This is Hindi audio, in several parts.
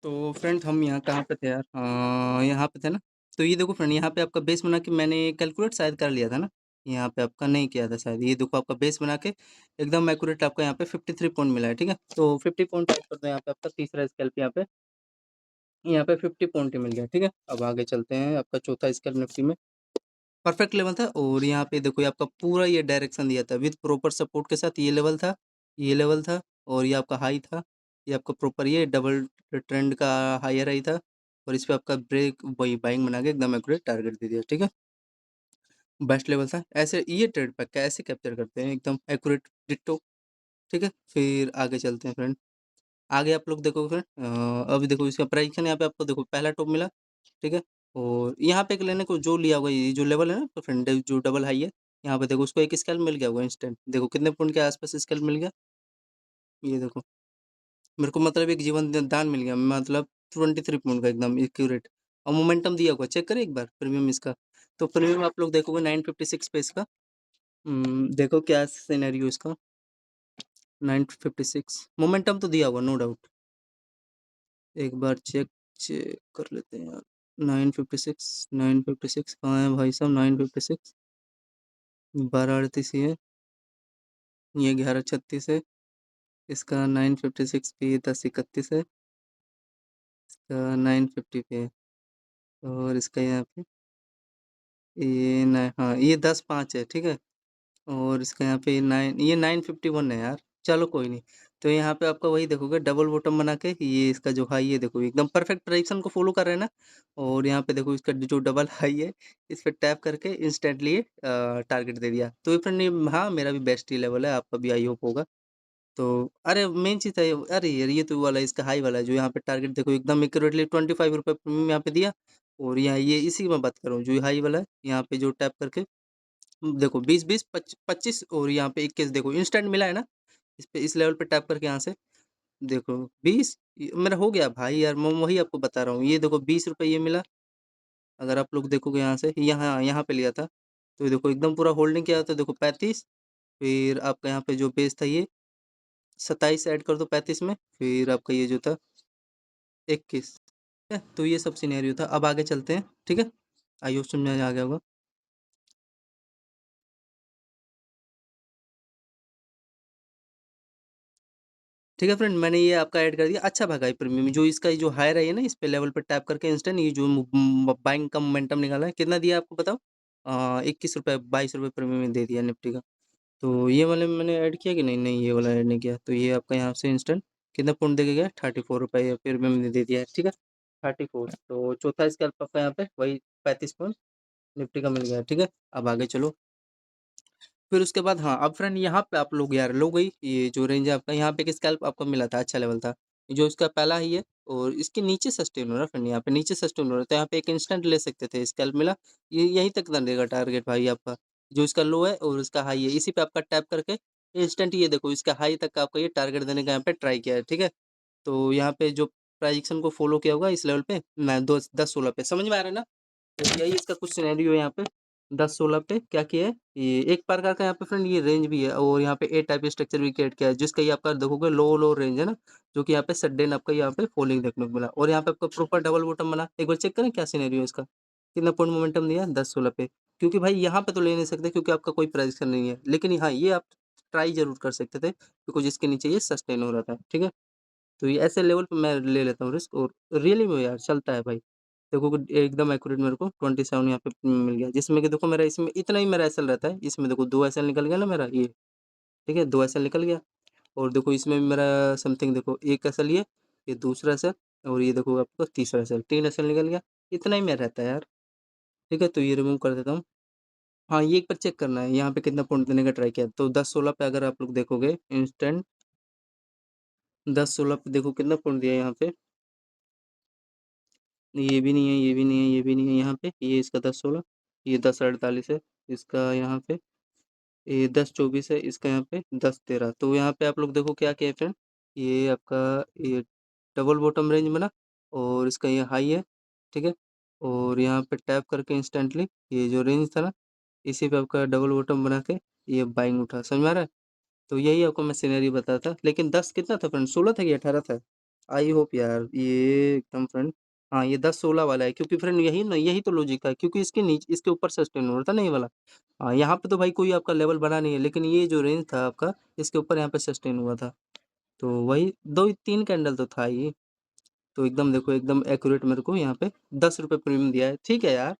तो फ्रेंड हम यहाँ कहाँ पे थे यार? यहाँ पे थे ना? तो ये देखो फ्रेंड, यहाँ पे आपका बेस बना के मैंने कैलकुलेट शायद कर लिया था ना? यहाँ पे आपका नहीं किया था शायद। ये देखो आपका बेस बना के एकदम एक्यूरेट आपका यहाँ पे 53 पॉइंट मिला है, ठीक है? तो 50 पॉइंट ऐड कर दो यहाँ पे, आपका तीसरा स्कैल्प यहाँ पे 50 पॉइंट ही मिल गया, ठीक है? अब आगे चलते हैं, आपका चौथा स्कैल्प निफ्टी में परफेक्ट लेवल था और यहाँ पे देखो ये आपका पूरा ये डायरेक्शन दिया था विद प्रॉपर सपोर्ट के साथ। ये लेवल था और ये आपका हाई था। ये आपका प्रॉपर ये डबल ट्रेंड का हायर हाई था और इस पे आपका ब्रेक वही बाइंग बना के एकदम एक्यूरेट टारगेट दे दिया, ठीक है? बेस्ट लेवल था। ऐसे ये ट्रेड पे कैसे कैप्चर करते हैं एकदम एक्यूरेट डिट्टो, ठीक है? फिर आगे चलते हैं फ्रेंड। आगे आप लोग देखोगे फ्रेंड, अभी देखो इसका प्राइस यहाँ पे आपको देखो पहला टॉप मिला, ठीक है? और यहाँ पे एक लेने को जो लिया होगा, ये जो लेवल है ना तो फ्रेंड जो डबल हाई है, यहाँ पे देखो उसको एक स्कैल्प मिल गया होगा इंस्टेंट। देखो कितने पॉइंट के आसपास स्कैल्प मिल गया, ये देखो मेरे को मतलब एक जीवन दान मिल गया, मतलब 23 पॉइंट का एकदम एक्यूरेट। और मोमेंटम दिया होगा, चेक करें एक बार प्रीमियम इसका। तो प्रीमियम आप लोग देखोगे 956 पे इसका। देखो क्या सिनेरियो इसका, 956 मोमेंटम तो दिया होगा नो डाउट। एक बार चेक चेक कर लेते हैं यार। 956 कहाँ है भाई साहब? 956 1238 ही है, ये 1136 है। इसका 956 पे 1031 है, इसका 950 पे है और इसका यहाँ पे ये हाँ ये 10-5 है, ठीक है? और इसका यहाँ पे 951 है यार। चलो कोई नहीं। तो यहाँ पे आपका वही देखोगे डबल बॉटम बना के ये इसका जो हाई है देखो एकदम परफेक्ट डायरेक्शन को फॉलो कर रहे हैं ना। और यहाँ पे देखो इसका जो डबल हाई है, इस पे टैप करके इंस्टेंटली ये टारगेट दे दिया। तो ये फ्रेंड ये हाँ मेरा भी बेस्ट ही लेवल है, आपका भी आई होप होगा। तो अरे मेन चीज़ है, अरे यार ये तो वाला इसका हाई वाला है जो यहाँ पे टारगेट देखो एकदम एक्यूरेटली 25 रुपये प्रीमियम यहाँ पे दिया। और यहाँ ये इसी की मैं बात कर रहा हूँ जो हाई वाला है, यहाँ पे जो टैप करके देखो 20-20 25 और यहाँ पे 21 देखो इंस्टेंट मिला है ना। इस पे इस लेवल पे टैप करके यहाँ से देखो 20 मेरा हो गया भाई यार, मैं वही आपको बता रहा हूँ। ये देखो 20 रुपये ये मिला। अगर आप लोग देखोगे यहाँ से यहाँ यहाँ पे लिया था तो ये देखो एकदम पूरा होल्डिंग किया था, देखो 35। फिर आपका यहाँ पे जो बेस था ये 27 ऐड कर दो 35 में, फिर आपका ये जो था 21 है। तो ये सब सिनेरियो था। अब आगे चलते हैं, ठीक है? आई होप समझ में आ गया होगा। ठीक है फ्रेंड, मैंने ये आपका ऐड कर दिया। अच्छा भागा है प्रीमियम, जो इसका जो हायर है ना इस पे लेवल पे टैप करके इंस्टेंट ये जो बाइंग का मोमेंटम निकाला है, कितना दिया आपको बताओ? 21 रुपये 22 रुपये प्रीमियम दे दिया निफ्टी का। तो ये वाले मैंने ऐड किया कि नहीं? नहीं ये वाला ऐड नहीं किया। तो ये आपका यहाँ से इंस्टेंट कितना पॉइंट दे के गया? 34 रुपये प्रीमियम दे दिया है, ठीक है? 34। तो चौथा स्कैल्प आपका यहाँ पे वही 35 पॉइंट निफ्टी का मिल गया, ठीक है? अब आगे चलो। फिर उसके बाद हाँ, अब फ्रेंड यहाँ पे आप लोग यार लो गई ये जो रेंज है आपका, यहाँ पे एक स्कैल्प आपको मिला था, अच्छा लेवल था। जो इसका पहला ही है और इसके नीचे सस्टेन हो रहा है फ्रेंड, यहाँ पे नीचे सस्टेन हो रहा है तो यहाँ पे एक इंस्टेंट ले सकते थे, स्कैल्प मिला। ये यहीं तक ना देगा टारगेट भाई आपका, जो इसका लो है और इसका हाई है, इसी पे आपका टैप करके इंस्टेंट ये देखो इसका हाई तक का आपका ये टारगेट देने का यहाँ पे ट्राई किया है, ठीक है? तो यहाँ पे जो प्राइजेक्शन को फॉलो किया होगा इस लेवल पे मैं 10-16 पे, समझ में आ रहा है ना? तो यही इसका कुछ सिनेरियो है यहाँ पे 10-16 पे क्या किया है। ये एक प्रकार का यहाँ पे फ्रेंड ये रेंज भी है और यहाँ पे ए टाइप स्ट्रक्चर भी क्रिएट किया है, जिसका ये आपका देखोगे लो लो रेंज है ना, जो कि यहाँ पे सडन आपका यहाँ पे फॉलिंग देखने को मिला। और यहाँ पे आपको प्रॉपर डबल बॉटम बना, एक बार चेक करें क्या सिनेरियो है इसका, कितना पॉइंट मोमेंटम दिया 10-16 पे। क्योंकि भाई यहाँ पे तो ले नहीं सकते क्योंकि आपका कोई प्राइस नहीं है, लेकिन हाँ ये आप ट्राई जरूर कर सकते थे क्योंकि जिसके नीचे ये सस्टेन हो रहा था, ठीक है? तो ये ऐसे लेवल पे मैं ले लेता हूँ रिस्क और रियली में यार चलता है भाई। देखो कि एकदम एक्यूरेट मेरे को 27 यहाँ पे मिल गया, जिसमें कि देखो मेरा इसमें इतना ही मेरा एसएल रहता है। इसमें देखो 2 एसएल निकल गया ना मेरा ये, ठीक है? 2 एसएल निकल गया। और देखो इसमें भी मेरा समथिंग देखो 1 एसएल ये दूसरा एसएल और ये देखो आपका तीसरा एसएल, 3 एसएल निकल गया। इतना ही मेरा रहता है यार, ठीक है? तो ये रिमूव कर देता हूँ। हाँ, ये एक बार चेक करना है यहाँ पे कितना पॉइंट देने का ट्राई किया। तो 10-16 पे अगर आप लोग देखोगे इंस्टेंट 10-16 पे देखो कितना पॉइंट दिया है यहाँ पे। ये भी नहीं है, ये भी नहीं है, ये भी नहीं है यहाँ पे। ये इसका 10-16, ये 10-48 है इसका यहाँ पे, ये 10-24 है इसका यहाँ पे, 10-13। तो यहाँ पे आप लोग देखो क्या क्या है फ्रेंड, ये आपका ये डबल बॉटम रेंज बना और इसका ये हाई है, ठीक है? और यहाँ पे टैप करके इंस्टेंटली ये जो रेंज था ना, इसी पे आपका डबल बॉटम बना के ये बाइंग उठा, समझ में आ रहा है? तो यही आपको मैं सिनेरियो बताया था। लेकिन 10 कितना था फ्रेंड, 16 था कि 18 था? आई होप यार ये एकदम फ्रेंड, हाँ, ये 10-16 वाला है क्योंकि फ्रेंड यही ना, यही तो लॉजिक था क्योंकि इसके ऊपर सस्टेन हो रहा था ना ये वाला। यहाँ पे तो भाई कोई आपका लेवल बना नहीं है, लेकिन ये जो रेंज था आपका, इसके ऊपर यहाँ पे सस्टेन हुआ था। तो वही 2-3 कैंडल तो था ये। तो एकदम देखो, एकदम एक्यूरेट मेरे को यहाँ पे ₹10 प्रीमियम दिया है। ठीक है यार,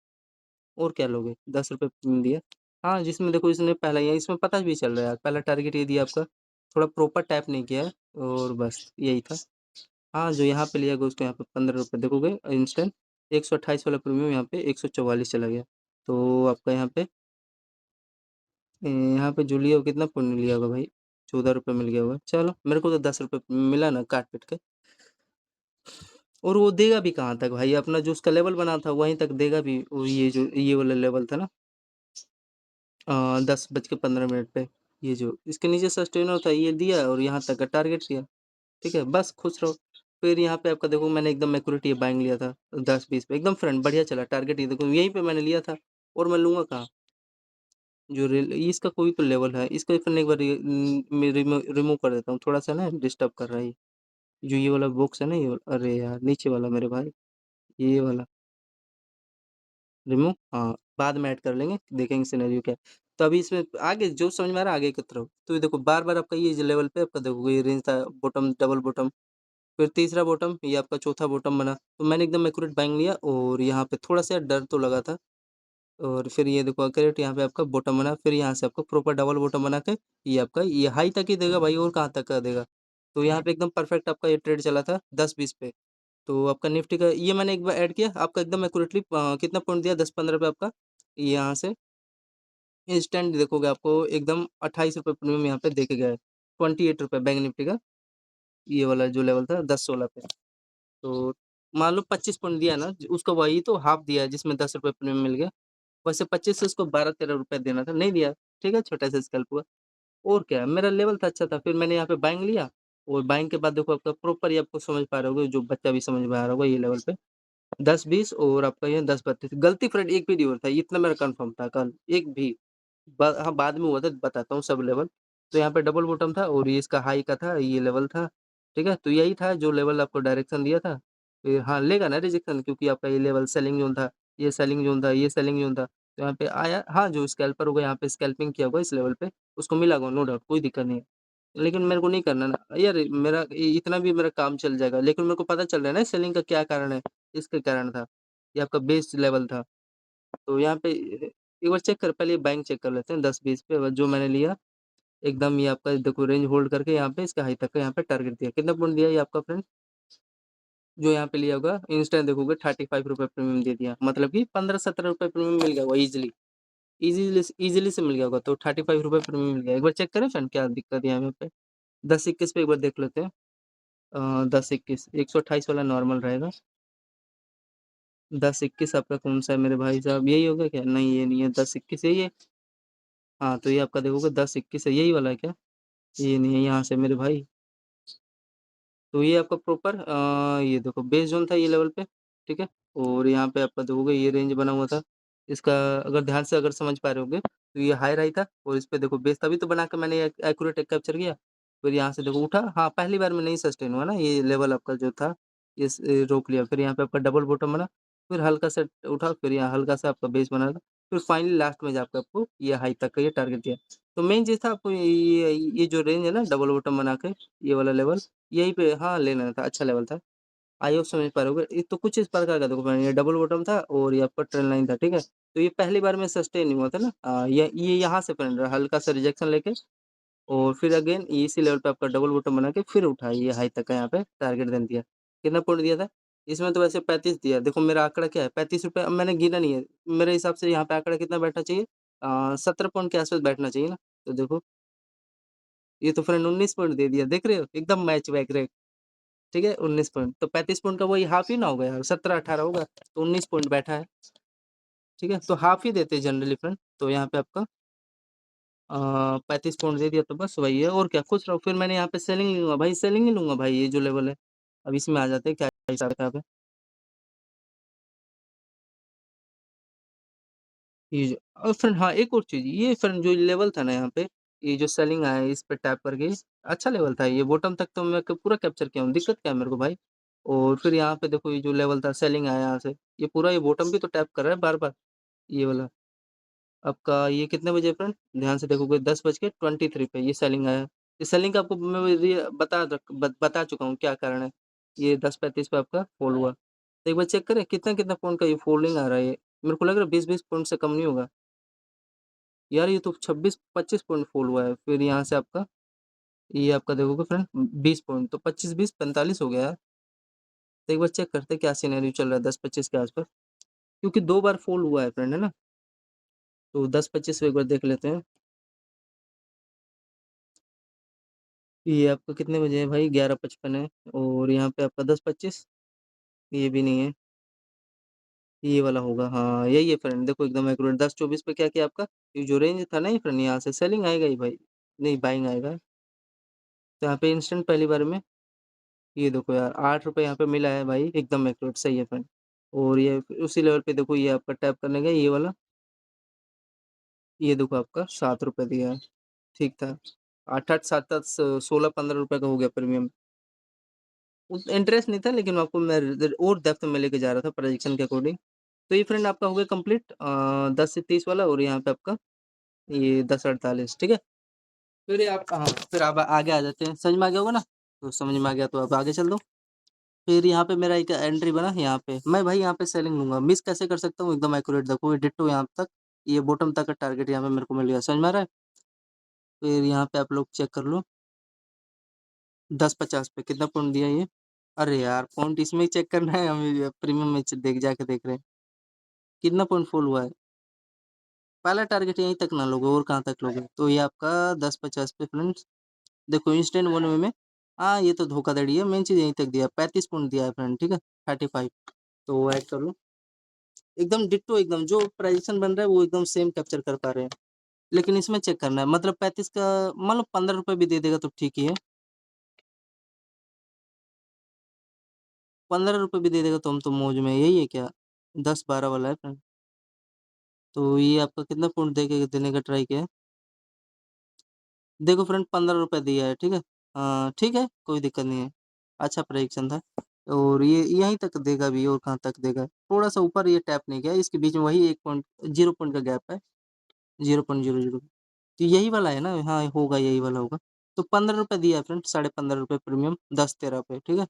और क्या लोगे? ₹10 प्रीमियम दिया। हाँ, जिसमें देखो इसने पहला ये इसमें पता भी चल रहा है यार, पहला टारगेट ये दिया आपका, थोड़ा प्रॉपर टैप नहीं किया है और बस यही था। हाँ, जो यहाँ पे लिया गया उसको यहाँ पे ₹15 देखोगे इंस्टेंट, 128 वाला प्रीमियम यहाँ पे 144 चला गया। तो आपका यहाँ पे जो लिया वो कितना पुण्य लिया होगा भाई? ₹14 मिल गया होगा। चलो, मेरे को तो ₹10 मिला ना काट-पीट के। और वो देगा भी कहाँ तक भाई? अपना जो उसका लेवल बना था वहीं तक देगा भी। वो ये वाला लेवल था ना, 10:15 पे, ये जो इसके नीचे सस्टेनर था ये दिया और यहाँ तक का टारगेट दिया। ठीक है, बस खुश रहो। फिर यहाँ पे आपका देखो मैंने एकदम एक्यूरेट ये बाइंग लिया था 10-20 पे, एकदम फ्रेंड बढ़िया चला टारगेट, ये देखो यहीं पे मैंने लिया था और मैं लूँगा कहाँ? जो रेल इसका कोई तो लेवल है, इसका फिर एक बार मैं रिमूव कर देता हूँ, थोड़ा-सा ना डिस्टर्ब कर रहा है ये। जो ये वाला बॉक्स है ना, ये वाला, अरे यार नीचे वाला मेरे भाई, ये वाला रिमूव, हाँ, बाद में ऐड कर लेंगे, देखेंगे सिनेरियो क्या है। तो अभी इसमें आगे जो समझ में आ रहा है आगे की तरफ। तो ये देखो बार-बार आपका ये जो लेवल पे आपका देखोगे ये रेंज था, बॉटम, डबल बॉटम, फिर तीसरा बॉटम, ये आपका चौथा बॉटम बना। तो मैंने एकदम एक्यूरेट बाइंग लिया और यहाँ पे थोड़ा-सा डर तो लगा था। और फिर ये देखो एक्यूरेट यहाँ पे आपका बॉटम बना, फिर यहाँ से आपको प्रॉपर डबल बॉटम बना के ये आपका ये हाई तक ही देगा भाई, और कहाँ तक का देगा। तो यहाँ पे एकदम परफेक्ट आपका ये ट्रेड चला था 10-20 पे। तो आपका निफ्टी का ये मैंने एक बार ऐड किया, आपका एकदम एक्यूरेटली कितना पॉइंट दिया 10-15 पे आपका, यहाँ से इंस्टेंट देखोगे आपको एकदम ₹28 प्रीमियम यहाँ पे देके गया है। ₹28 बैंक निफ्टी का, ये वाला जो लेवल था 10-16 पे। तो मान लो 25 पॉइंट दिया ना, उसका वही तो हाफ दिया है जिसमें ₹10 प्रीमियम मिल गया। वैसे 25 से उसको ₹12-13 देना था, नहीं दिया। ठीक है, छोटा सा स्कैल्प हुआ। और क्या, मेरा लेवल था अच्छा था, फिर मैंने यहाँ पे बाइंग लिया और बाइंग के बाद देखो आपका प्रॉपर ये आपको समझ पा रहे होगे, जो बच्चा भी समझ में आ रहा होगा ये लेवल पे 10-20 और आपका ये 10-32 गलती फ्रेंड एक भी नहीं हो रहा था, इतना मेरा कन्फर्म था कल, एक भी। हाँ, बाद में हुआ था, बताता हूँ सब लेवल। तो यहाँ पे डबल बॉटम था और ये इसका हाई का था, ये लेवल था। ठीक है, तो यही था जो लेवल आपको डायरेक्शन दिया था। फिर हाँ, लेगा ना रिजेक्शन क्योंकि आपका ये लेवल सेलिंग ज़ोन था, ये सेलिंग ज़ोन था, ये सेलिंग ज़ोन था। तो यहाँ पे आया, हाँ, जो स्कैल्पर होगा यहाँ पे स्कैल्पिंग किया होगा इस लेवल पे, उसको मिला होगा नो डाउट, कोई दिक्कत नहीं है। लेकिन मेरे को नहीं करना ना यार, मेरा इतना भी मेरा काम चल जाएगा, लेकिन मेरे को पता चल रहा है ना सेलिंग का क्या कारण है, इसके कारण था। ये आपका बेस लेवल था। तो यहाँ पे एक बार चेक कर, पहले बैंक चेक कर लेते हैं 10-20 पे, जो मैंने लिया एकदम ये आपका देखो रेंज होल्ड करके यहाँ पे इसका हाई तक का यहाँ पे टारगेट दिया। कितना पॉइंट दिया ये आपका फ्रेंड? जो यहाँ पे लिया होगा इंस्टेंट देखोगे ₹35 प्रीमियम दे दिया। मतलब कि ₹15-17 प्रीमियम मिल गया होगा ईज़िली। ईज़िली से मिल गया होगा, तो ₹35 प्रीमियम मिल गया। एक बार चेक करें फ्रेंड क्या दिक्कत है यहाँ पे? 10-21 पे एक बार देख लेते हैं। 10-21 128 वाला नॉर्मल रहेगा। 10-21 आपका कौन-सा है मेरे भाई साहब? यही होगा क्या? नहीं, ये नहीं है, 10-21 यही है? हाँ, तो ये आपका देखोगे 10-21 है, यही वाला है क्या? ये नहीं है, यहाँ से मेरे भाई। तो ये आपका प्रॉपर ये देखो बेस ज़ोन था ये लेवल पे, ठीक है? और यहाँ पे आपका देखोगे ये रेंज बना हुआ था। इसका अगर ध्यान से अगर समझ पा रहे होंगे, तो ये हाई था और इस पे देखो बेस तभी तो बना के मैंने एक्यूरेट कैप्चर किया। फिर यहाँ से देखो उठा, हाँ, पहली बार में नहीं सस्टेन हुआ ना, ये लेवल आपका जो था, रोक लिया। फिर यहाँ पे आपका डबल बॉटम बना, फिर हल्का सा उठा, फिर यहाँ हल्का सा आपका बेस बना था। फिर फाइनली लास्ट में जाके आपको ये हाई तक का ये टारगेट दिया। तो मेन चीज़ था आपको ये जो रेंज है ना डबल बॉटम बना के, ये वाला लेवल यहीं पे हाँ, लेना था, अच्छा लेवल था। आई होप समझ पा रहे होगे। ये तो कुछ इस प्रकार का देखो ये डबल बॉटम था और ये आपका ट्रेंड लाइन था, ठीक है? तो ये पहली बार में सस्टेन नहीं हुआ था ना, ये यहाँ से फ्रेंड हल्का सा रिजेक्शन लेके और फिर अगेन इसी लेवल पे आपका डबल बॉटम बना के फिर उठा ये हाई तक का यहाँ पे टारगेट देन दिया। कितना पॉइंट दिया था? इसमें तो वैसे 35 दिया। देखो मेरा आंकड़ा क्या है ₹35, अब मैंने गिना नहीं है। मेरे हिसाब से यहाँ पे आंकड़ा कितना बैठना चाहिए? 17 पॉइंट के आस-पास बैठना चाहिए ना? तो देखो, ये तो फ्रेंड 19 पॉइंट दे दिया, देख रहे हो? एकदम मैच बैक रेट। ठीक है, 19 पॉइंट, तो 35 पॉइंट का वही हाफ ही ना होगा यार, 17-18 होगा, तो 19 पॉइंट बैठा है, ठीक है? तो हाफ ही देते हैं जनरली फ्रेंड, तो यहाँ पे आपका 35 पॉइंट दे दिया तो बस वही है और क्या, खुश रहो। फिर मैंने यहाँ पे सेलिंग नहीं लूँगा भाई, सेलिंग नहीं लूँगा भाई, ये जो लेवल है। अब इसमें आ जाते हैं क्या हिसाब-किताब है। ये जो और फ्रेंड हाँ, एक और चीज़, ये फ्रेंड जो लेवल था ना यहाँ पे, ये जो सेलिंग आया है इस पे टैप करके अच्छा लेवल था ये बॉटम तक तो मैं पूरा कैप्चर किया हूँ, दिक्कत क्या है मेरे को भाई। और फिर यहाँ पे देखो ये जो लेवल था सेलिंग आया यहाँ से, ये पूरा ये बॉटम भी तो टैप कर रहा है बार-बार, ये वाला। आपका ये कितने बजे फ्रेंड? ध्यान से देखोगे 10:23 पे ये सेलिंग आया। इस सेलिंग का आपको मैं बता चुका हूँ क्या कारण है। ये 10:35 पे आपका फ़ॉल हुआ। तो एक बार चेक करें कितना-कितना पॉइंट का ये फ़ॉलिंग आ रहा है ये। मेरे को लग रहा है 20-20 पॉइंट से कम नहीं होगा। यार ये तो 26-25 पॉइंट फ़ॉल हुआ है। फिर यहाँ से आपका ये आपका देखोगे फ्रेंड 20 पॉइंट तो 25-20 45 हो गया यार। तो एक बार चेक करते हैं क्या सिनेरियो चल रहा है 10-25 के आस-पास। क्योंकि 2 बार फ़ॉल हुआ है फ्रेंड, है ना? तो 10-25 पे एक बार देख लेते हैं। ये आपका कितने बजे है भाई? 11:55 है और यहाँ पे आपका 10:25 ये भी नहीं है, ये वाला होगा हाँ, यही है फ्रेंड देखो एकदम एक्यूरेट 10:24 पे क्या किया आपका? ये जो रेंज था ना ये फ्रेंड यहाँ से सेलिंग आएगा ही भाई, नहीं बाइंग आएगा। तो यहाँ पे इंस्टेंट पहली बार में ये देखो यार ₹8 यहाँ पे मिला है भाई एकदम एक्यूरेट सही है फ्रेंड। और ये उसी लेवल पे देखो ये आपका टैप करने का ये वाला, ये देखो आपका ₹7 दिया है, ठीक था। 8-8 7-7 ₹16-15 का हो गया प्रीमियम। उत इंटरेस्ट नहीं था लेकिन आपको मैं और डेप्थ में लेके जा रहा था प्रेडिक्शन के अकॉर्डिंग। तो ये फ्रेंड आपका हो गया कंप्लीट 10 से 30 वाला और यहाँ पे आपका ये 10:48 ठीक है? फिर आप हाँ, फिर आप आगे आ जाते हैं, समझ में आ गया होगा ना? तो समझ में आ गया तो आप आगे चल दो। फिर यहाँ पे मेरा एक एंट्री बना यहाँ पे, मैं भाई यहाँ पे सेलिंग लूँगा, मिस कैसे कर सकता हूँ? एकदम एक्यूरेट देखो ये डिट्टो यहाँ तक, ये बॉटम तक का टारगेट यहाँ पे मेरे को मिल गया, समझ में आ रहा है? फिर यहाँ पे आप लोग चेक कर लो, 10:50 पे कितना पॉइंट दिया ये? अरे यार! पॉइंट इसमें ही चेक करना है हमें ये प्रीमियम में जाके देख रहे हैं। कितना पॉइंट फॉल हुआ है? पहला टारगेट यहीं तक ना लोगे और कहाँ तक लोगे? तो ये आपका 10:50 पे फ्रेंड्स देखो इंस्टेंट वन वे में ये तो धोखाधड़ी है, मेन चीज़ यहीं तक दिया है, 35 पॉइंट दिया है फ्रेंड, ठीक है? 35 तो ऐड कर लो। एकदम डिट्टो एकदम जो प्राइजेशन बन रहा है वो एकदम सेम कैप्चर कर पा रहे हैं। लेकिन इसमें चेक करना है मतलब 35 का मान लो ₹15 भी दे देगा तो ठीक ही है। ₹15 भी दे देगा तो हम तो मौज में, यही है क्या? 10-12 वाला है फ्रेंड। तो ये आपका कितना पॉइंट देने का ट्राई किया है? देखो फ्रेंड ₹15 दिया है, ठीक है? ठीक है, कोई दिक्कत नहीं है। अच्छा प्रेडिक्शन था और ये यहीं तक देगा भी और कहाँ तक देगा। थोड़ा-सा ऊपर ये टैप नहीं किया, इसके बीच में वही 1 पॉइंट 0 पॉइंट का गैप है, 0.00 तो यही वाला है ना? हाँ, होगा यही वाला होगा। तो ₹15 दिया है फ्रेंड, साढ़े ₹15 प्रीमियम 10-13 पे, ठीक है?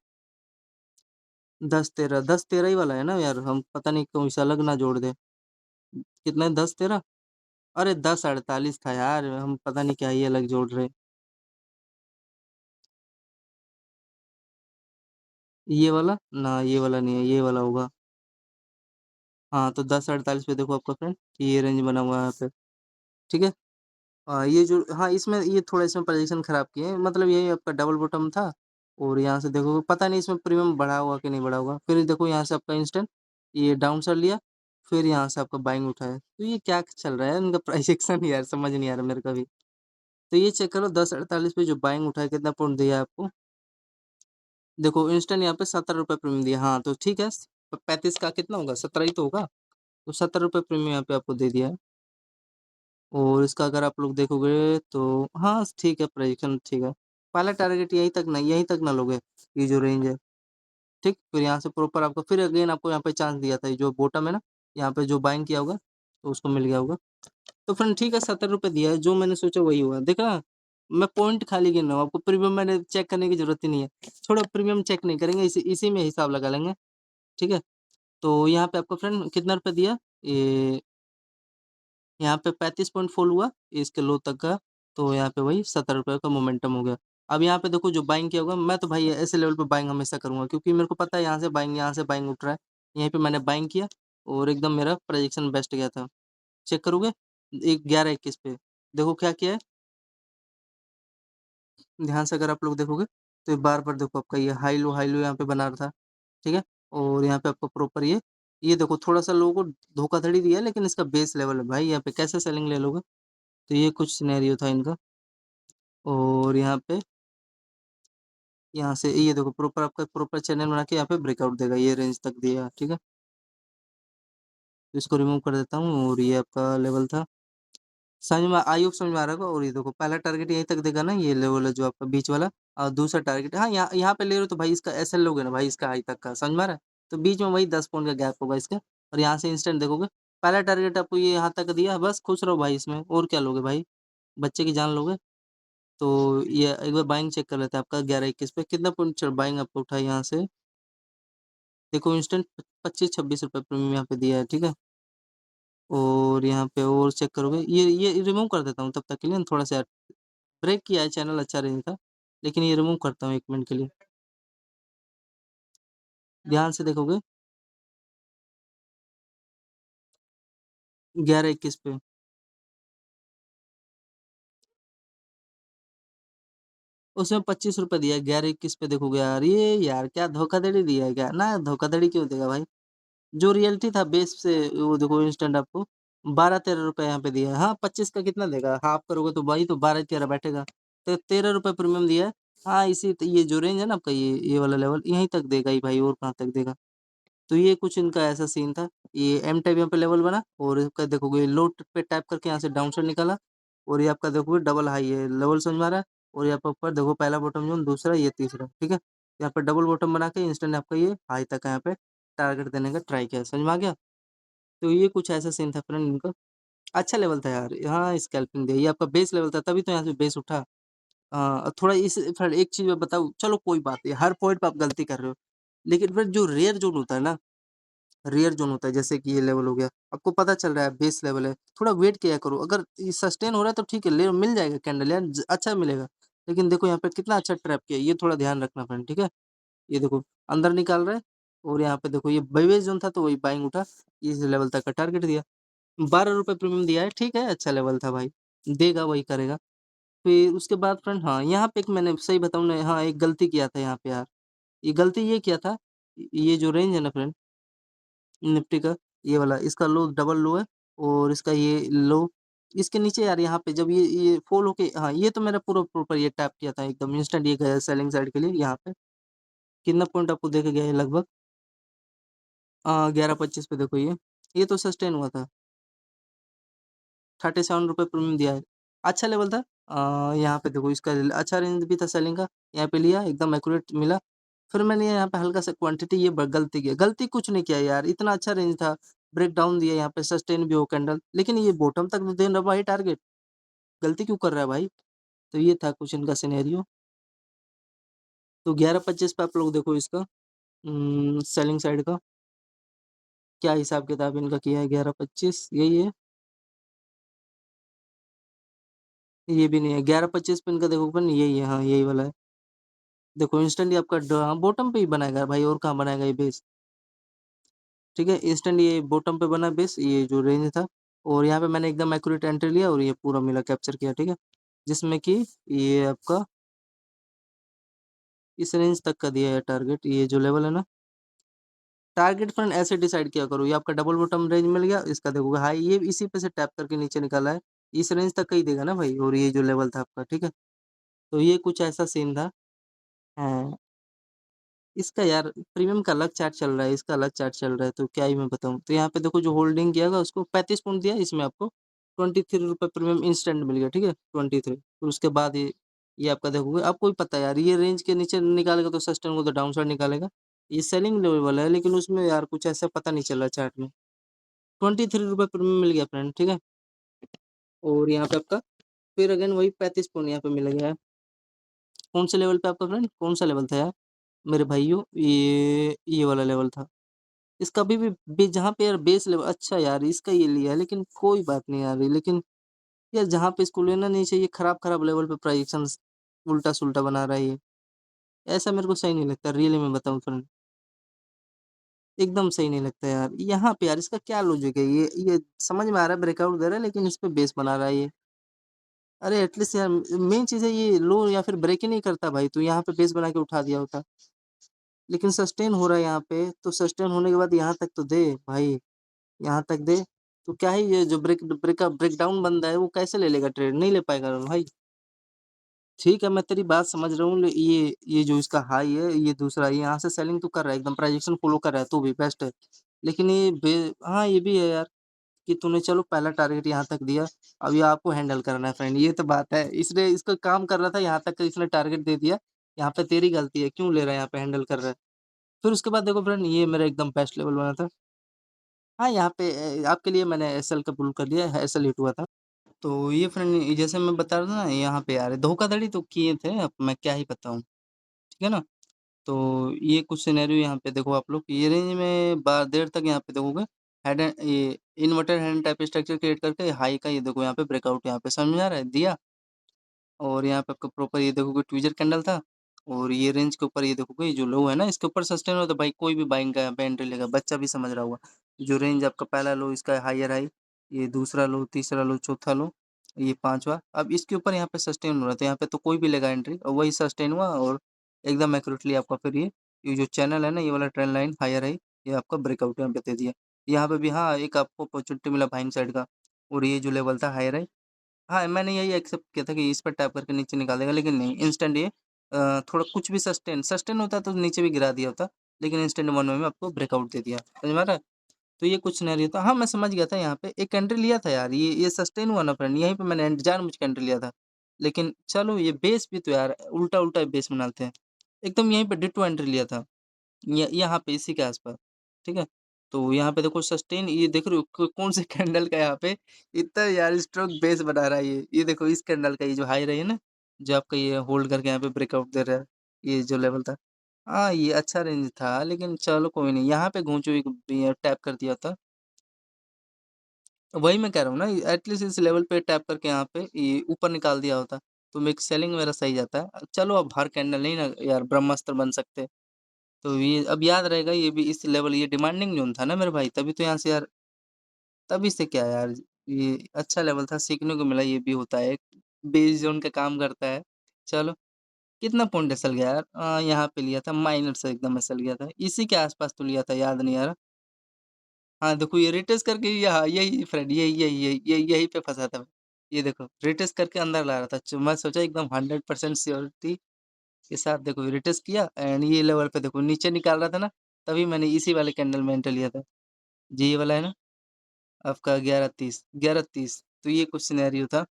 10-13 10-13 ही वाला है ना यार, हम पता नहीं कोई सा अलग ना जोड़ दें। कितना है 10-13? अरे 10:48 था यार, हम पता नहीं क्या ही अलग जोड़ रहे हैं। ये वाला? ना ये वाला नहीं है, ये वाला होगा। हाँ, तो 10:48 पे देखो आपका फ्रेंड, ये रेंज बना हुआ है यहाँ पे, ठीक है? ये जो हाँ, इसमें ये थोड़ा इसमें पोज़ीशन खराब किए हैं, मतलब यही आपका डबल बॉटम था और यहाँ से देखोगे पता नहीं इसमें प्रीमियम बढ़ा होगा कि नहीं बढ़ा होगा। फिर देखो यहाँ से आपका इंस्टेंट ये डाउन साइड लिया, फिर यहाँ से आपका बाइंग उठाया। तो ये क्या चल रहा है इनका प्राइस एक्शन यार समझ नहीं आ रहा मेरे को भी। तो ये चेक करो 10:48 पे जो बाइंग उठाया कितना पॉइंट दिया है आपको? देखो इंस्टेंट यहाँ पे ₹17 प्रीमियम दिया। हाँ, तो ठीक है 35 का कितना होगा? 17 ही तो होगा। तो ₹17 प्रीमियम यहाँ पे आपको दे दिया है। और इसका अगर आप लोग देखोगे तो हाँ, ठीक है प्रेडिक्शन ठीक है। पहला टारगेट यहीं तक ना लोगे, ये जो रेंज है, ठीक? फिर यहाँ से प्रॉपर आपको फिर अगेन आपको यहाँ पे चांस दिया था, ये जो बॉटम है ना, यहाँ पे जो बाइंग किया होगा, तो उसको मिल गया होगा। तो फ्रेंड ठीक है ₹70 दिया है, जो मैंने सोचा वही हुआ। देखा, मैं पॉइंट खाली गिन रहा हूँ, आपको प्रीमियम मैंने चेक करने की ज़रूरत ही नहीं है। छोड़ो प्रीमियम चेक नहीं करेंगे, इसी इसी में हिसाब लगा लेंगे, ठीक है? तो यहाँ पे आपको फ्रेंड कितना रुपए दिया? ये यहाँ पे 35 पॉइंट फ़ॉल हुआ, इसके लो तक का, तो यहाँ पे वही ₹70 का मोमेंटम हो गया। अब यहाँ पे देखो जो बाइंग किया होगा, मैं तो भाई ऐसे लेवल पे बाइंग हमेशा करूँगा क्योंकि मेरे को पता है यहाँ से बाइंग उठ रहा है। यहीं पे मैंने बाइंग किया और एकदम मेरा प्रेडिक्शन बेस्ट गया था। चेक करोगे? एक 11-21 पे, देखो क्या किया है? ध्यान से अगर आप लोग देखोगे, तो ये बार-बार देखो आपका ये हाई लो यहाँ पे बना रहा था, ठीक है? और यहाँ पे आपको प्रॉपर ये देखो थोड़ा-सा लोगों को धोखाधड़ी दिया है लेकिन इसका बेस लेवल है भाई, यहाँ पे कैसे सेलिंग ले लोगे? तो ये कुछ सिनेरियो था इनका और यहाँ से ये देखो प्रॉपर आपका प्रॉपर चैनल बना के यहाँ पे ब्रेकआउट देगा, ये रेंज तक दिया, ठीक है? तो इसको रिमूव कर देता हूँ और ये आपका लेवल था समझ में आ रहा होगा और ये देखो पहला टारगेट यहीं तक देगा ना, ये लेवल है जो आपका बीच वाला और दूसरा टारगेट हाँ, यहाँ यहाँ पे ले रहे हो तो भाई इसका एसएल लोगे ना भाई इसका हाई तक का, समझ में आ रहा है? तो बीच में वही 10 पॉइंट का गैप होगा इसका और यहाँ से इंस्टेंट देखोगे, पहला टारगेट आपको ये यहाँ तक दिया, बस खुश रहो भाई इसमें और क्या लोगे भाई? बच्चे की जान लोगे? तो ये एक बार बाइंग चेक कर लेते हैं आपका 11-21 पे कितना पॉइंट बाइंग आपको उठा है यहाँ से, देखो इंस्टेंट 25-26 रुपए प्रीमियम यहाँ पे दिया है, ठीक है? और यहाँ पे और चेक करोगे ये रिमूव कर देता हूँ तब तक के लिए थोड़ा सा ब्रेक किया है चैनल अच्छा नहीं था, लेकिन ये रिमूव करता हूँ 1 मिनट के लिए। ध्यान से देखोगे 11-21 पे, उसमें 25 रुपए दिया है, 11-21 पे देखोगे यार, ये यार क्या धोखाधड़ी दिया है क्या? ना धोखाधड़ी क्यों देगा भाई? जो रियलिटी था बेस से वो देखो इंस्टेंट आपको 12-13 रुपए यहाँ पे दिया है। हाँ, 25 का कितना देगा? हाफ करोगे तो भाई तो 12-13 बैठेगा। तो 13 रुपए प्रीमियम दिया है। हाँ, इसी त ये जो रेंज है ना आपका ये वाला लेवल यहीं तक देगा ही भाई और कहाँ तक देगा। तो ये कुछ इनका ऐसा सीन था। ये एम टाइप यहाँ पे लेवल बना और इसका देखोगे लो पे टैप करके यहाँ से डाउन साइड निकाला और ये आपका देखोगे डबल हाई है, लेवल समझ में आ रहा है? और यहाँ पे ऊपर देखो पहला बॉटम ज़ोन, दूसरा ये तीसरा, ठीक है? यहाँ पे डबल बॉटम बना के इंस्टेंट आपका ये हाई तक यहाँ पे टारगेट देने का ट्राई किया, समझ में आ गया? तो ये कुछ ऐसा सीन था फ्रेंड इनका। अच्छा लेवल था यार, हाँ स्कैल्पिंग दिया, ये आपका बेस लेवल था तभी तो यहाँ से बेस उठा। थोड़ा इस फ्रेंड एक चीज़ मैं बताऊँ, चलो कोई बात नहीं, हर पॉइंट पे आप गलती कर रहे हो। लेकिन फिर जो रेयर ज़ोन होता है ना, रेयर ज़ोन होता है जैसे कि ये लेवल हो गया, आपको पता चल रहा है बेस लेवल है, थोड़ा वेट किया करो, अगर ये सस्टेन हो रहा है तो ठीक है, ले मिल जाएगा कैंडल यार अच्छा मिलेगा। लेकिन देखो यहाँ पे कितना अच्छा ट्रैप किया है, ये थोड़ा ध्यान रखना फ्रेंड, ठीक है? ये देखो अंदर निकाल रहा है और यहाँ पे देखो ये बेवेज ज़ोन था तो वही बाइंग उठा, इस लेवल तक का टारगेट दिया। ₹12 प्रीमियम दिया है, ठीक है, अच्छा लेवल था भाई, देगा वही करेगा। फिर उसके बाद फ्रेंड हाँ, यहाँ पे एक मैंने सही बताऊँ ना हाँ, एक गलती किया था यहाँ पे यार, ये गलती ये किया था, ये जो रेंज है ना फ्रेंड निफ्टी का, ये वाला इसका लो डबल लो है और इसका ये लो, इसके नीचे यार यहाँ पे जब ये फ़ॉल होके हाँ, ये तो मेरा पूरा प्रॉपर ये टैप किया था एकदम इंस्टेंट ये गया सेलिंग साइड के लिए यहाँ पे, कितना पॉइंट आपको देके गया है लगभग 11-25 पे देखो ये तो सस्टेन हुआ था। ₹37 प्रीमियम दिया है। अच्छा लेवल था। यहाँ पे देखो इसका अच्छा रेंज भी था सेलिंग का, यहाँ पे लिया एकदम एक्यूरेट मिला। फिर मैंने यहाँ पे हल्का-सा क्वांटिटी ये ब गलती किया, गलती कुछ नहीं किया यार, इतना अच्छा रेंज था, ब्रेकडाउन दिया यहाँ पे सस्टेन भी हो कैंडल, लेकिन ये बॉटम तक तो दे ना भाई टारगेट, गलती क्यों कर रहा है भाई? तो ये था कुछ इनका सिनेरियो। तो 11-25 पे आप लोग देखो इसका सेलिंग साइड का, क्या हिसाब-किताब इनका किया है 11-25 यही है, ये भी नहीं है, 11-25 पे इनका देखो ओपन यही है, हाँ, यही वाला है। देखो इंस्टेंट ही आपका बॉटम पे ही बनाएगा भाई और कहाँ बनाएगा ये बेस, ठीक है? इंस्टेंट ये बॉटम पे बना बेस, ये जो रेंज था और यहाँ पे मैंने एकदम एक्यूरेट एंट्री लिया और ये पूरा मिला कैप्चर किया, ठीक है? जिसमें कि ये आपका इस रेंज तक का दिया है टारगेट, ये जो लेवल है ना, टारगेट फ्रेंड ऐसे डिसाइड किया करो, ये आपका डबल बॉटम रेंज मिल गया, इसका देखोगे हाई ये इसी पे से टैप करके नीचे निकाला है, इस रेंज तक का ही देगा ना भाई और ये जो लेवल था आपका, ठीक है? तो ये कुछ ऐसा सीन था। हाँ। इसका यार प्रीमियम का अलग चार्ट चल रहा है, इसका अलग चार्ट चल रहा है, तो क्या ही मैं बताऊँ। तो यहाँ पे देखो जो होल्डिंग किया होगा उसको 35 पॉइंट दिया, इसमें आपको ₹23 प्रीमियम इंस्टेंट मिल गया, ठीक है? 23 फिर उसके बाद ये आपका देखोगे आपको भी पता है यार ये रेंज के नीचे निकालेगा तो सस्टेन को तो डाउन साइड निकालेगा। ये सेलिंग लेवल है लेकिन उसमें यार कुछ ऐसा पता नहीं चल रहा चार्ट में। ₹23 प्रीमियम मिल गया फ्रेंड, ठीक है? और यहाँ पे आपका फिर अगेन वही 35 पॉइंट यहाँ पे मिल गया है। कौन से लेवल पे आपका फ्रेंड? कौन सा लेवल था यार? मेरे भाइयों ये वाला लेवल था। इसका अभी भी जहाँ पे यार बेस लेवल अच्छा यार इसका ये लिया है लेकिन कोई बात नहीं यार लेकिन यार जहाँ पे इसको लेना नहीं चाहिए खराब-खराब लेवल पे प्रेडिक्शंस उल्टा-सुल्टा बना रहा है ये। ऐसा मेरे को सही नहीं लगता रियली में बताऊँ फ्रेंड, एकदम सही नहीं लगता यार। यहाँ पे यार इसका क्या लॉजिक है ये समझ में आ रहा है ब्रेकआउट दे रहा है लेकिन इस पे बेस बना रहा है ये। अरे एटलीस्ट यार मेन चीज़ है ये लो या फिर ब्रेक ही नहीं करता भाई, तो यहाँ पे बेस बना के उठा दिया होता। लेकिन सस्टेन हो रहा है यहाँ पे, तो सस्टेन होने के बाद यहाँ तक तो दे भाई। यहाँ तक दे, तो क्या ही ये जो ब्रेकडाउन बंदा है वो कैसे ले लेगा ट्रेड? नहीं ले पाएगा भाई। ठीक है, मैं तेरी बात समझ रहा हूँ ये जो इसका हाई है, ये दूसरा ये यहाँ से सेलिंग तो कर रहा है एकदम प्राइजेक्शन फॉलो कर रहा है तो भी बेस्ट है। लेकिन हाँ, ये भी है यार कि तूने चलो पहला टारगेट यहाँ तक दिया, अब ये आपको हैंडल करना है फ्रेंड, ये तो बात है। इसने इसको काम कर रहा था, यहाँ तक का इसने टारगेट दे दिया, यहाँ पे तेरी गलती है, क्यों ले रहा है यहाँ पे हैंडल कर रहा है। फिर उसके बाद देखो फ्रेंड ये मेरा एकदम बेस्ट लेवल बना था। हाँ, यहाँ पे आपके लिए मैंने एसएल का पुल कर लिया है, एसएल हिट हुआ था। तो ये फ्रेंड जैसे मैं बता रहा था ना यहाँ पे यार धोखाधड़ी तो किए थे, अब मैं क्या ही बताऊँ, ठीक है ना? तो ये कुछ सिनेरियो यहाँ पे देखो आप लोग, ये रेंज में बा देर तक यहाँ पे देखोगे हेड एंड ये inverted hand type structure create करके हाई का ये देखो यहाँ पे ब्रेकआउट यहाँ पे समझ में आ रहा है? दिया और यहाँ पे आपको प्रॉपर ये देखोगे ट्विज़र कैंडल था और ये रेंज के ऊपर ये देखोगे ये जो लो है ना इसके ऊपर सस्टेन हो तो भाई कोई भी बाइंग का यहाँ पे एंट्री लेगा, बच्चा भी समझ रहा होगा। जो रेंज आपका पहला लो इसका हायर हाई, ये दूसरा लो, तीसरा लो, चौथा लो, ये पाँचवा। अब इसके ऊपर यहाँ पे सस्टेन हो रहा है तो यहाँ पे तो कोई भी लेगा एंट्री और वही सस्टेन हुआ और एकदम एक्यूरेटली आपका फिर ये जो चैनल है ना ये वाला ट्रेंड लाइन हायर हाई ये आपका ब्रेकआउट यहाँ पे दे दिया। यहाँ पे भी हाँ, एक आपको अपॉर्चुनिटी मिला बाइंग साइड का और ये जो लेवल था हायर हाई हाँ, मैंने यही एक्सेप्ट किया था कि इस पर टैप करके नीचे निकाल देगा, लेकिन नहीं इंस्टेंट ये थोड़ा कुछ भी सस्टेन होता तो नीचे भी गिरा दिया होता, लेकिन इंस्टेंट वन वे में आपको ब्रेकआउट दे दिया। समझ में आ रहा है? तो ये कुछ सिनेरियो था। हाँ, मैं समझ गया था यहाँ पे एक एंट्री लिया था यार, ये सस्टेन हुआ ना फ्रेंड, यहीं पे मैंने जानबूझ के एंट्री लिया था। लेकिन चलो ये बेस भी तो यार उल्टा-उल्टा बेस बनाते हैं। एकदम यहीं पे डिट्टो एंट्री लिया था। यहाँ पे इसी के आस-पास, ठीक है? तो यहाँ पे देखो सस्टेन ये देख रहे हो कौन से कैंडल का यहाँ पे इतना यार स्ट्रॉन्ग बेस बना रहा है ये। ये देखो इस कैंडल का ये जो हाई रही है ना, जो आपका ये होल्ड करके यहाँ पे ब्रेकआउट दे रहा है, ये जो लेवल था। हाँ, ये अच्छा रेंज था लेकिन चलो कोई नहीं, यहाँ पे घूम चुकी टैप कर दिया था। वही मैं कह रहा हूँ ना एटलीस्ट इस लेवल पे टैप करके यहाँ पे ये ऊपर निकाल दिया होता, तो मेक सेलिंग मेरा सही जाता है। चलो अब हर कैंडल नहीं ना यार ब्रह्मास्त्र बन सकते। तो ये अब याद रहेगा ये भी इस लेवल ये डिमांडिंग ज़ोन था ना मेरे भाई, तभी तो यहाँ से यार तभी से क्या यार, ये अच्छा लेवल था, सीखने को मिला ये भी होता है, बेस ज़ोन का काम करता है। चलो, कितना पॉइंट एसएल गया यार? यहाँ पे लिया था माइनर से एकदम एसएल गया था, इसी के आस-पास तो लिया था, याद नहीं आ रहा। हाँ, देखो ये रिट्रेस करके यहाँ यही फ्रेंड यही पे फँसा था मैं। ये देखो रिट्रेस करके अंदर ला रहा था, मैं सोचा एकदम 100% श्योरिटी के साथ देखो रिट्रेस किया एंड ये लेवल पे देखो नीचे निकाल रहा था ना, तभी मैंने इसी वाले कैंडल में एंटर लिया था। जी, ये वाला है ना आपका 11:30 तो ये कुछ सिनेरियो था।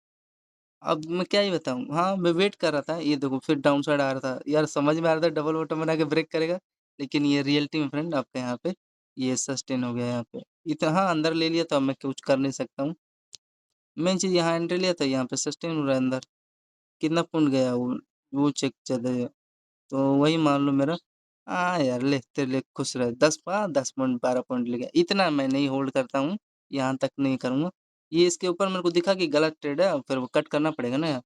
अब मैं क्या ही बताऊँ? हाँ, मैं वेट कर रहा था, ये देखो फिर डाउन साइड आ रहा था। यार समझ में आ रहा था डबल बॉटम बना के ब्रेक करेगा, लेकिन ये रियलिटी में फ्रेंड आपका यहाँ पे ये सस्टेन हो गया यहाँ पे। हाँ, अंदर ले लिया तो अब मैं कुछ कर नहीं सकता हूँ। मेन चीज़ यहाँ एंट्री लिया था, यहाँ पे सस्टेन हो रहा है अंदर। कितना पॉइंट गया वो चेक ज़्यादा है। तो वही मान लो मेरा यार ले तेरे लिए खुश रहे 10 पॉइंट 12 पॉइंट ले गया। इतना मैं नहीं होल्ड करता हूँ, यहाँ तक नहीं करूँगा। ये इसके ऊपर मेरे को दिखा कि गलत ट्रेड है, फिर वो कट करना पड़ेगा ना यार।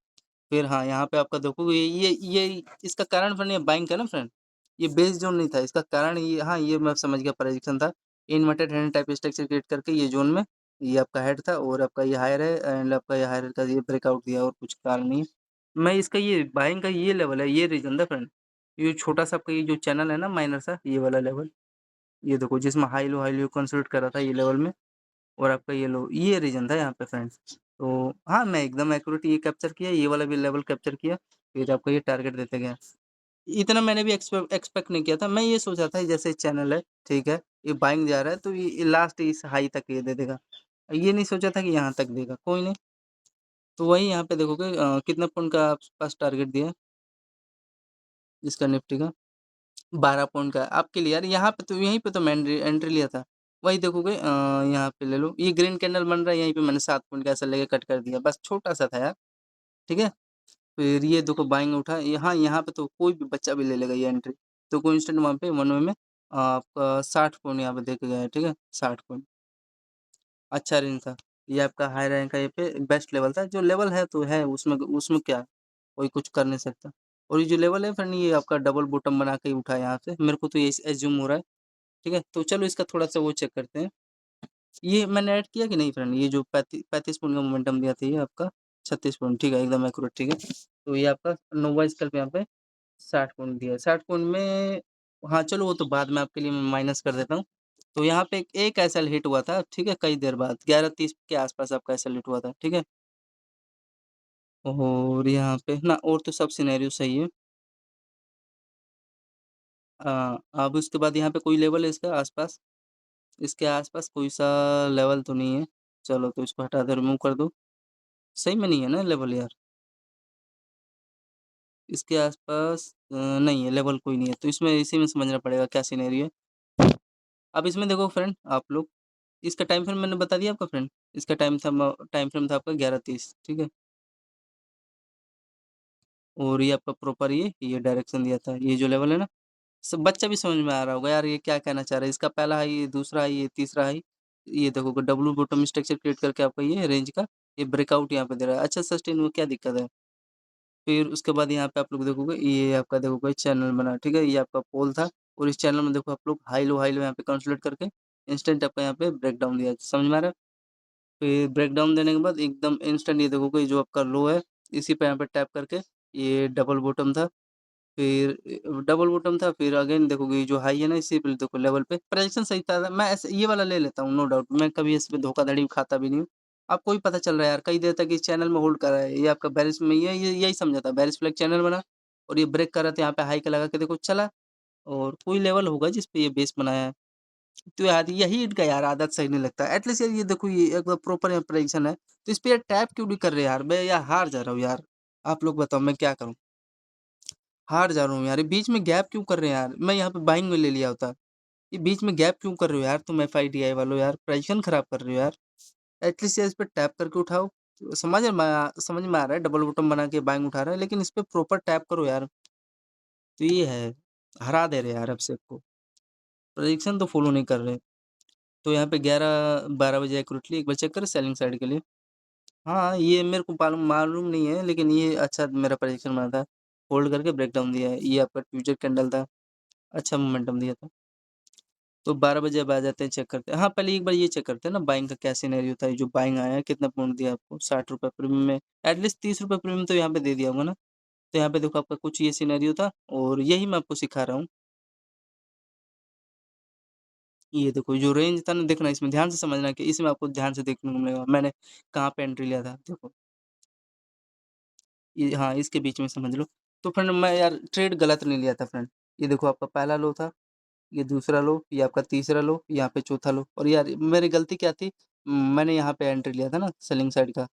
फिर हाँ, यहाँ पे आपका देखोगे ये इसका कारण फ्रेंड ये बाइंग का ना फ्रेंड, ये बेस ज़ोन नहीं था, इसका कारण ये हाँ, ये मैं समझ गया प्रेडिक्शन था। Inverted hand type structure create करके ये ज़ोन में ये आपका हेड था और आपका ये हायर है एंड आपका ये हायर का ये ब्रेकआउट दिया और कुछ कारण नहीं है। मैं इसका ये बाइंग का ये लेवल है, ये रीज़न था फ्रेंड। ये छोटा-सा आपका ये जो चैनल है ना माइनर सा, ये वाला लेवल, ये देखो जिसमें हाई लो कंसोलिडेट कर रहा था ये लेवल में और आपका ये लो, ये रीज़न था यहाँ पे फ्रेंड्स। तो हाँ, मैं एकदम एक्यूरेट ये कैप्चर किया, ये वाला भी लेवल कैप्चर किया, फिर आपको ये टारगेट देते गया। इतना मैंने भी एक्सपेक्ट नहीं किया था, मैं ये सोच रहा था जैसे चैनल है, ठीक है, ये बाइंग जा रहा है तो ये लास्ट इस हाई तक ये दे देगा। ये नहीं सोचा था कि यहाँ तक देगा, कोई नहीं। तो वही यहाँ पे देखोगे कितना पॉइंट का आपके पास टारगेट दिया है, इसका निफ्टी का? 12 पॉइंट का आपके लिए यार यहाँ पे तो यहीं पे तो मैं एंट्री एंट्री लिया था। वही देखोगे यहाँ पे ले लो, ये ग्रीन कैंडल बन रहा है यहीं पे मैंने 7 पॉइंट का ऐसा लेके कट कर दिया, बस छोटा-सा था यार, ठीक है? फिर ये देखो बाइंग उठा, यहाँ पे तो कोई भी बच्चा भी ले लेगा ये एंट्री। तो कोइंसिडेंट वहाँ पे वन वे में आपका 60 पॉइंट यहाँ पे दे के गया है, ठीक है? 60 पॉइंट, अच्छा रेंज था। ये आपका हाई रैंक का ये पे बेस्ट लेवल था, जो लेवल है तो है उसमें उसमें क्या, कोई कुछ कर नहीं सकता। और ये जो लेवल है फ्रेंड ये आपका डबल बॉटम बना के ही उठा है यहाँ से, मेरे को तो ये एज़्यूम हो रहा है। ठीक है? तो चलो इसका थोड़ा-सा वो चेक करते हैं। ये मैंने ऐड किया कि नहीं फ्रेंड? ये जो 35 पॉइंट का मोमेंटम दिया था ये आपका 36 पॉइंट ठीक है, एकदम एक्यूरेट ठीक है। तो ये आपका नोवा स्कैल्प यहाँ पे 60 पॉइंट दिया है। 60 पॉइंट में हाँ, चलो वो तो बाद में आपके लिए मैं माइनस कर देता हूँ। तो यहाँ पे एक एसएल हिट हुआ था, ठीक है? कई देर बाद 11:30 के आस-पास आपका एसएल हिट हुआ था, ठीक है? और यहाँ पे ना और तो सब सिनेरियो सही है। अब उसके बाद यहाँ पे कोई लेवल है इसका आस-पास? इसके आस-पास कोई सा लेवल तो नहीं है। चलो तो इसको हटा दो, रिमूव कर दो। सही में नहीं है ना लेवल यार? इसके आस-पास नहीं है, लेवल कोई नहीं है, तो इसमें इसी में समझना पड़ेगा क्या सिनेरियो है। अब इसमें देखो फ्रेंड आप लोग, इसका टाइम फ्रेम मैंने बता दिया आपका फ्रेंड, इसका टाइम फ्रेम था आपका 11:30, ठीक है? और ये आपका प्रॉपर ये डायरेक्शन दिया था, ये जो लेवल है ना, सब बच्चा भी समझ में आ रहा होगा यार ये क्या कहना चाह रहा है। इसका पहला हाई, ये दूसरा हाई, ये तीसरा हाई, ये देखो डब्लू बॉटम स्ट्रक्चर क्रिएट करके आपका ये रेंज का ये ब्रेकआउट यहाँ पे दे रहा है। अच्छा सस्टेन हुआ, क्या दिक्कत है? फिर उसके बाद यहाँ पे आप लोग देखोगे ये आपका देखोगे चैनल बना, ठीक है? ये आपका पोल था और इस चैनल में देखो आप लोग हाई लो यहाँ पे कंसोलिडेट करके इंस्टेंट आपका यहाँ पे ब्रेकडाउन दिया है। समझ में आ रहा है? फिर ब्रेकडाउन देने के बाद एकदम इंस्टेंट ये देखोगे जो आपका लो है, इसी पे यहाँ पे टैप करके ये डबल बॉटम था, फिर डबल बॉटम था, फिर अगेन देखोगे ये जो हाई है ना, इसी पे देखो लेवल पे प्रेडिक्शन सही था। मैं ऐसे ये वाला ले लेता हूँ नो डाउट, मैं कभी इस पे धोखाधड़ी खाता भी नहीं हूँ। आपको भी पता चल रहा है यार, कई देर तक इस चैनल में होल्ड कर रहा है, ये आपका बेरिश में ये यही समझा था, बेरिश फ्लैग चैनल बना और ये ब्रेक कर रहा था, यहाँ पे हाई का लगा के देखो चला और कोई लेवल होगा जिस पे ये बेस बनाया है। तो यार यही इनका यार आदत सही नहीं लगता। एटलीस्ट यार ये देखो ये एक प्रॉपर यहाँ प्रेडिक्शन है, तो इस पे यार टैप क्यों नहीं कर रहे यार? मैं यार हार जा रहा हूँ यार। आप लोग बताओ मैं क्या करूँ? हार जा रहा हूँ यार, ये बीच में गैप क्यों कर रहे हैं यार? मैं यहाँ पे बाइंग में ले लिया होता। ये बीच में गैप क्यों कर रहे हो यार तुम एफआईडीआई वालों यार? पोजीशन खराब कर रहे हो यार। एटलीस्ट यार इस पे टैप करके उठाओ। समझ में आ रहा है डबल बॉटम बना के बाइंग उठा रहा है, लेकिन इस पे प्रॉपर टैप करो यार। तो ये है, हरा दे रहे हैं यार अब से को। प्रेडिक्शन तो फॉलो नहीं कर रहे। तो यहाँ पे 11-12 बजे एक्यूरेटली एक बार चेक करें सेलिंग साइड के लिए। हाँ, ये मेरे को मालूम मालूम नहीं है, लेकिन ये अच्छा मेरा प्रेडिक्शन बना था। होल्ड करके ब्रेकडाउन दिया है। ये आपका फ्यूचर कैंडल था, अच्छा मोमेंटम दिया था। तो 12 बजे अब आ जाते हैं, चेक करते हैं। हाँ, पहले एक बार ये चेक करते हैं ना बाइंग का क्या सिनेरियो था, ये जो बाइंग आया है कितना पॉइंट दिया आपको? ₹60 प्रीमियम में, एटलीस्ट ₹30 प्रीमियम तो यहाँ पे दे दिया होगा ना? तो यहाँ पे देखो आपका कुछ ये सिनेरियो था और यही मैं आपको सिखा रहा हूँ। ये देखो जो रेंज था ना, देखना इसमें ध्यान से समझना कि इसमें आपको ध्यान से देखने को मिलेगा, मैंने कहाँ पे एंट्री लिया था, देखो। ये हाँ, इसके बीच में समझ लो। तो फ्रेंड मैं यार ट्रेड गलत नहीं लिया था फ्रेंड। ये देखो आपका पहला लो था, ये दूसरा लो, ये आपका तीसरा लो, यहाँ पे चौथा लो और यार मेरी गलती क्या थी? मैंने यहाँ पे एंट्री लिया था ना सेलिंग साइड का।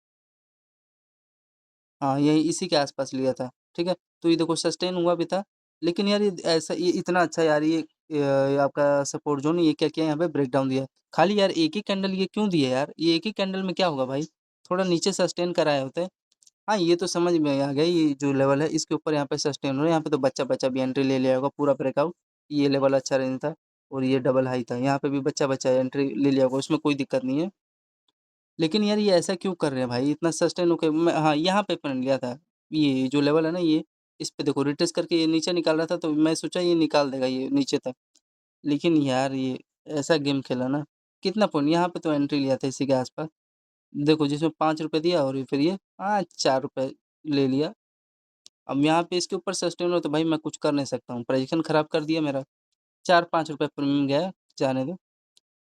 हाँ, यही इसी के आस-पास लिया था, ठीक है? तो ये देखो सस्टेन हुआ भी था, लेकिन यार ये ऐसा ये इतना अच्छा यार ये आपका सपोर्ट ज़ोन ये क्या किया यहाँ पे ब्रेकडाउन दिया है। खाली यार एक ही कैंडल ये क्यों दिए यार? ये एक ही कैंडल में क्या होगा भाई? थोड़ा नीचे सस्टेन कराए होते। हाँ, ये तो समझ में आ गया, ये जो लेवल है इसके ऊपर यहाँ पे सस्टेन हो रहा है, यहाँ पे तो बच्चा-बच्चा भी एंट्री ले लिया होगा पूरा ब्रेकआउट। ये लेवल अच्छा रेंज था और ये डबल हाई था, यहाँ पे भी बच्चा-बच्चा एंट्री ले लिया होगा, उसमें कोई दिक्कत नहीं है। लेकिन यार ये ऐसा क्यों कर रहे हैं भाई? इतना सस्टेन होके मैं हाँ, यहाँ पे पकड़ लिया था। ये जो लेवल है ना ये, इस पे देखो रिट्रेस करके ये नीचे निकाल रहा था, तो मैं सोचा ये निकाल देगा ये नीचे तक। लेकिन यार ये ऐसा गेम खेला ना, कितना पॉइंट यहाँ पे तो एंट्री लिया था इसी के आस-पास। देखो जिसमें ₹5 दिया और ये फिर ये ₹4 ले लिया। अब यहाँ पे इसके ऊपर सस्टेन हो तो भाई मैं कुछ कर नहीं सकता हूँ, प्रेडिक्शन खराब कर दिया मेरा। ₹4-5 प्रीमियम गया, जाने दो।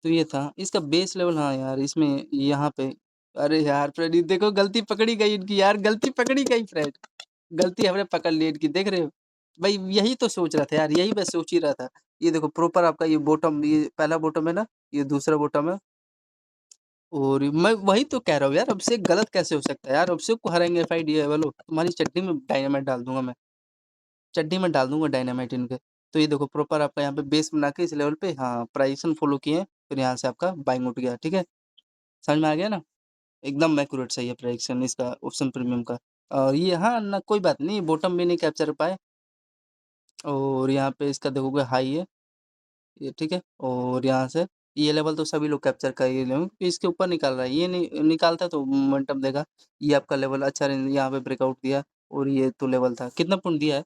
तो ये था, इसका बेस लेवल हाँ यार, इसमें यहाँ पे अरे यार फ्रेंड ये देखो गलती पकड़ी गई इनकी यार, गलती पकड़ी गई फ्रेंड। गलती हमने पकड़ ली इनकी, देख रहे हो? भाई यही तो सोच रहा था यार, यही मैं सोच ही रहा था। ये देखो प्रॉपर आपका ये बॉटम, ये पहला बॉटम है ना, ये दूसरा बॉटम है और मैं वही तो कह रहा हूँ यार, अभिषेक गलत कैसे हो सकता है यार? अभिषेक को हराएँगे एफआईडीआई वालों, तुम्हारी चड्डी में डायनामाइट डाल दूँगा मैं। चड्डी में डाल दूँगा डायनामाइट इनके। तो ये देखो प्रॉपर आपका यहाँ पे बेस बना के इस लेवल पे हाँ, प्राइसन फॉलो किए, फिर यहाँ से आपका बाइंग उठ गया, ठीक है? समझ में आ गया ना? एकदम एक्यूरेट सही है प्राइसन इसका ऑप्शन प्रीमियम का। और ये हाँ, ना कोई बात नहीं, बॉटम भी नहीं कैप्चर कर पाए और यहाँ पे इसका देखोगे हाई है, ये ठीक है? और यहाँ से ये लेवल तो सभी लोग कैप्चर कर ही लेंगे क्योंकि इसके ऊपर निकाल रहा है, ये नहीं निकालता तो मोमेंटम देगा। ये आपका लेवल अच्छा रेंज यहाँ पे ब्रेकआउट दिया और ये तो लेवल था। कितना पॉइंट दिया है?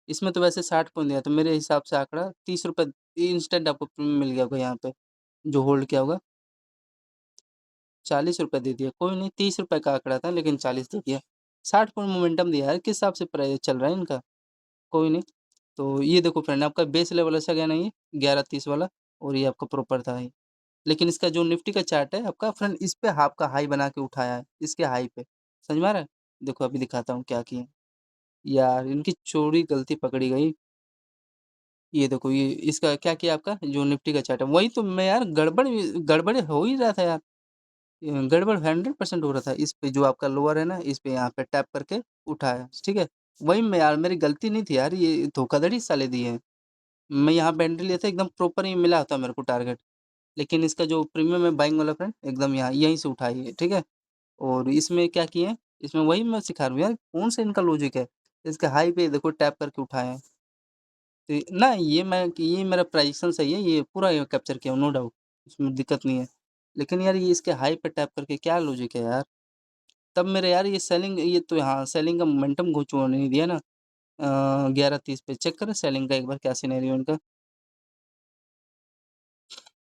इसमें तो वैसे 60 पॉइंट दिया, तो मेरे हिसाब से आंकड़ा ₹30 इंस्टेंट आपको मिल गया होगा यहाँ पे, जो होल्ड किया होगा। ₹40 दे दिया, कोई नहीं ₹30 का आंकड़ा था लेकिन 40 दे दिया। 60 पॉइंट मोमेंटम दिया है, किस हिसाब से प्राइस चल रहा है इनका, कोई नहीं। तो ये देखो फ्रेंड आपका बेस लेवल अच्छा गया नहीं है, 11:30 वाला और ये आपका प्रॉपर था ये। लेकिन इसका जो निफ्टी का चार्ट है आपका फ्रेंड इस पे आपका हाई बना के उठाया है, इसके हाई पे। समझ में आ रहा है? देखो अभी दिखाता हूँ क्या किए। यार इनकी चौड़ी गलती पकड़ी गई। ये देखो ये इसका क्या किया आपका जो निफ्टी का चार्ट है, वही तो मैं यार गड़बड़ गड़बड़ हो ही रहा था यार। गड़बड़ 100% हो रहा था। इस पे जो आपका लोअर है ना, इस पे यहाँ पे टैप करके उठाया, ठीक है? वही मैं यार मेरी गलती नहीं थी यार, ये धोखाधड़ी साले दिए हैं। मैं यहाँ पे एंट्री लिया था एकदम प्रॉपर ही मिला था मेरे को टारगेट। लेकिन इसका जो प्रीमियम है बाइंग वाला फ्रेंड एकदम यहाँ यहीं से उठाई है, ठीक है? और इसमें क्या किए हैं, इसमें वही मैं सिखा रहा हूँ यार, कौन-सा इनका लॉजिक है? इसके हाई पे देखो टैप करके उठाए हैं। तो ना ये मेरा प्रेडिक्शन सही है, ये पूरा ये कैप्चर किया हूँ नो डाउट, इसमें दिक्कत नहीं है। लेकिन यार ये इसके हाई पे टैप करके क्या लॉजिक है यार? तब मेरे यार ये सेलिंग ये तो हाँ, सेलिंग का मोमेंटम कुछ होने नहीं दिया ना। 11:30 पे चेक करें सेलिंग का एक बार क्या सिनेरियो इनका।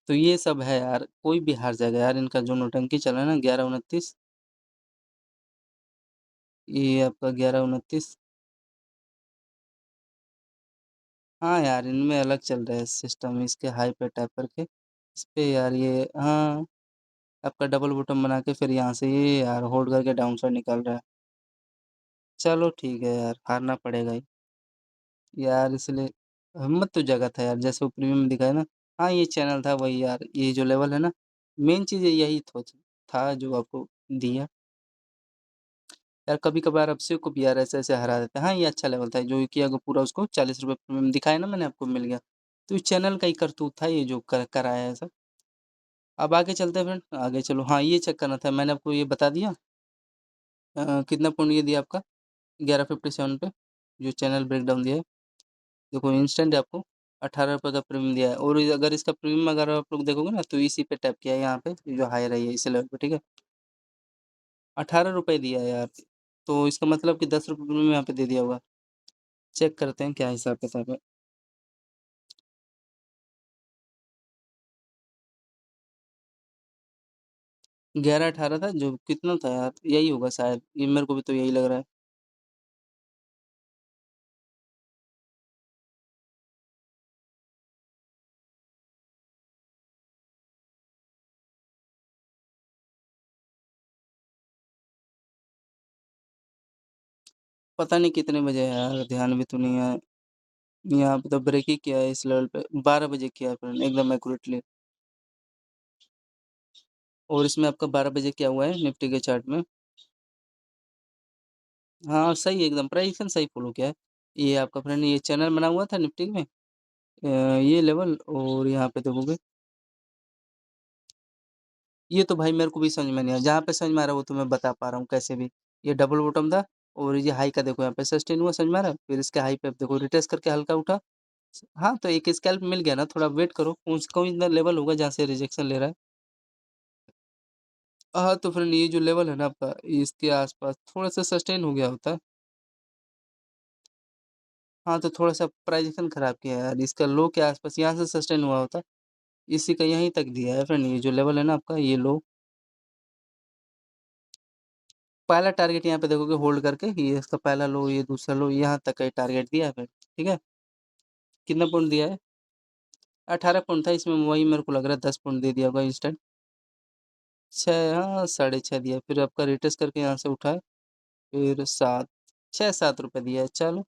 तो ये सब है यार, कोई भी हार जाएगा यार इनका जो नौटंकी चल रहा है ना 11:29 ये आपका 11:29 हाँ यार, इनमें अलग चल रहा है सिस्टम इसके हाई पे टैप करके, इस पे यार ये हाँ, आपका डबल बॉटम बना के फिर यहाँ से ये यार होल्ड करके डाउन साइड निकल रहा है। चलो ठीक है यार, हारना पड़ेगा ही। यार इसलिए हिम्मत तो जगा था यार, जैसे वो प्रीमियम में दिखाया ना, हाँ, ये चैनल था वही यार, ये जो लेवल है ना, मेन चीज़ यही था जो आपको दिया। यार कभी-कभार आपसे को भी यार ऐसे-ऐसे हरा देता है। हाँ, ये अच्छा लेवल था जो कि अगर पूरा उसको ₹40 प्रीमियम दिखाया ना मैंने आपको मिल गया। तो इस चैनल का ही करतूत था ये जो कराया है ऐसा। अब आगे चलते हैं फ्रेंड, आगे चलो हाँ, ये चेक करना था मैंने आपको ये बता दिया कितना पॉइंट ये दिया आपका 11:57 पे जो चैनल ब्रेकडाउन दिया है। देखो इंस्टेंट है आपको ₹18 का प्रीमियम दिया है और अगर इसका प्रीमियम अगर आप लोग देखोगे ना तो इसी पे टैप किया है यहाँ पे, ये जो हायर है ये इस लेवल पे ठीक है। ₹18 दिया है यार, तो इसका मतलब कि ₹10 प्रीमियम यहाँ पे दे दिया होगा। चेक करते हैं क्या हिसाब-किताब है। 11-18 था जो कितना था यार? यही होगा शायद, ये मेरे को भी तो यही लग रहा है। पता नहीं कितने बजे है यार, ध्यान भी तो नहीं है। यहाँ पे तो ब्रेक ही किया है इस लेवल पे, 12 बजे किया है फ्रेंड एकदम एक्यूरेटली और इसमें आपका 12 बजे क्या हुआ है निफ्टी के चार्ट में। हाँ, सही है एकदम प्रेडिक्शन सही फॉलो किया है। ये आपका फ्रेंड ये चैनल बना हुआ था निफ्टी में ये लेवल और यहाँ पे देखोगे ये तो भाई मेरे को भी समझ में नहीं आया, जहाँ पे समझ में आ रहा है वो तो मैं बता पा रहा हूँ कैसे भी। ये डबल बॉटम था और ये हाई का देखो यहाँ पे सस्टेन हुआ समझ में आ रहा है? फिर इसके हाई पे अब देखो रिट्रेस करके हल्का उठा। हाँ, तो एक स्कैल्प मिल गया ना, थोड़ा वेट करो, कौन सा लेवल होगा जहाँ से रिजेक्शन ले रहा है। हाँ, तो फ्रेंड ये जो लेवल है ना आपका, इसके आस-पास थोड़ा-सा सस्टेन हो गया होता। हाँ, तो थोड़ा-सा प्राइज़ेशन खराब किया है यार, इसका लो के आस-पास यहाँ से सस्टेन हुआ होता, इसी का यहीं तक दिया है फ्रेंड, ये जो लेवल है ना आपका, ये लो। पहला टारगेट यहाँ पे देखोगे होल्ड करके, ये इसका पहला लो, ये दूसरा लो, यहाँ तक का ये टारगेट दिया है फ्रेंड, ठीक है? कितना पॉइंट दिया है? 18 पॉइंट था, इसमें वही मेरे को लग रहा है 10 पॉइंट दे दिया होगा इंस्टेंट। 6 हाँ, साढ़े 6 दिया, फिर आपका रिट्रेस करके यहाँ से उठाए, फिर 7 6-7 रुपए दिया है, चलो।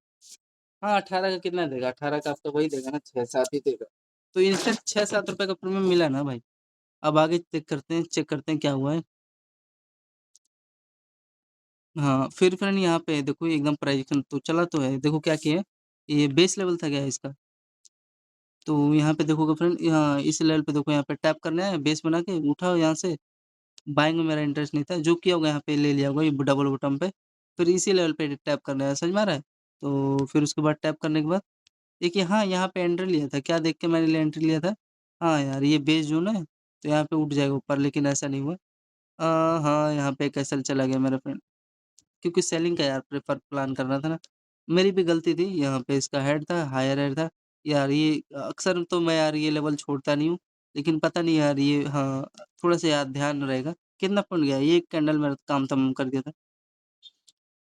हाँ, 18 का कितना देगा? 18 का आपका वही देगा ना 6-7 ही देगा। तो इंस्टेंट 6-7 रुपए का प्रीमियम मिला ना भाई। अब आगे चेक करते हैं क्या हुआ है। हाँ, फिर फ्रेंड यहाँ पे देखो एकदम प्राइज़ेशन तो चला तो है, देखो क्या किए हैं, ये बेस लेवल था क्या इसका? तो यहाँ पे देखोगे फ्रेंड यहाँ इस लेवल पे देखो यहाँ पे टैप करना है, बेस बना के उठाओ यहाँ से, बाइंग में मेरा इंटरेस्ट नहीं था, जो किया होगा यहाँ पे ले लिया होगा ये डबल बॉटम पे, फिर इसी लेवल पे टैप करना है, समझ में आ रहा है? तो फिर उसके बाद टैप करने के बाद देखिए हाँ, यहाँ पे एंट्री लिया था, क्या देख के मैंने एंट्री लिया था? हाँ यार, ये बेस ज़ोन है, तो यहाँ पे उठ जाएगा ऊपर लेकिन ऐसा नहीं हुआ। हाँ, यहाँ पे कैसल चला गया मेरा फ्रेंड, क्योंकि सेलिंग का यार प्रेफर प्लान करना था ना। मेरी भी गलती थी, यहाँ पे इसका हेड था, हायर हेड था। यार ये अक्सर तो मैं यार ये लेवल छोड़ता नहीं हूँ, लेकिन पता नहीं यार ये हाँ, थोड़ा-सा यार ध्यान रहेगा। कितना पॉइंट गया? ये एक कैंडल मेरा काम तमाम कर दिया था।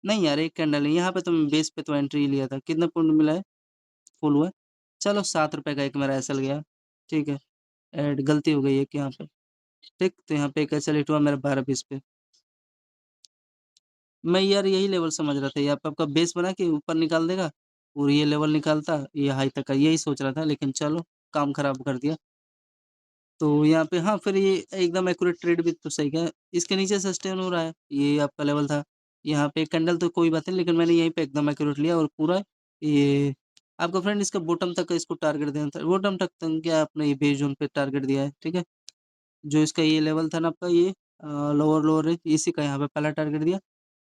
नहीं यार, एक कैंडल नहीं, यहाँ पे तो मैं बेस पे तो एंट्री ही लिया था। कितना पॉइंट मिला है? फुल हुआ? चलो ₹7 का एक मेरा एसएल गया, ठीक है। ऐड गलती हो गई एक यहाँ पे, ठीक? तो यहाँ पे एक एसएल हिट हुआ मेरा 12-20 पे। मैं यार यही लेवल समझ रहा था, ये आपका बेस बना के ऊपर निकाल देगा और ये लेवल निकालता, ये हाई तक का, यही सोच रहा था लेकिन चलो काम खराब कर दिया। तो यहाँ पे हाँ, फिर ये एकदम एक्यूरेट ट्रेड भी तो सही कहा, इसके नीचे सस्टेन हो रहा है, ये आपका लेवल था। यहाँ पे कैंडल तो कोई बात नहीं, लेकिन मैंने यहीं पे एकदम एक्यूरेट लिया और पूरा ये आपका फ्रेंड इसका बॉटम तक का इसको टारगेट देना था। बॉटम तक क्या आपने ये बेस जोन पे टारगेट दिया है, ठीक है? जो इसका ये लेवल था ना आपका ये लोअर रेंज इसी का यहाँ पे पहला टारगेट दिया,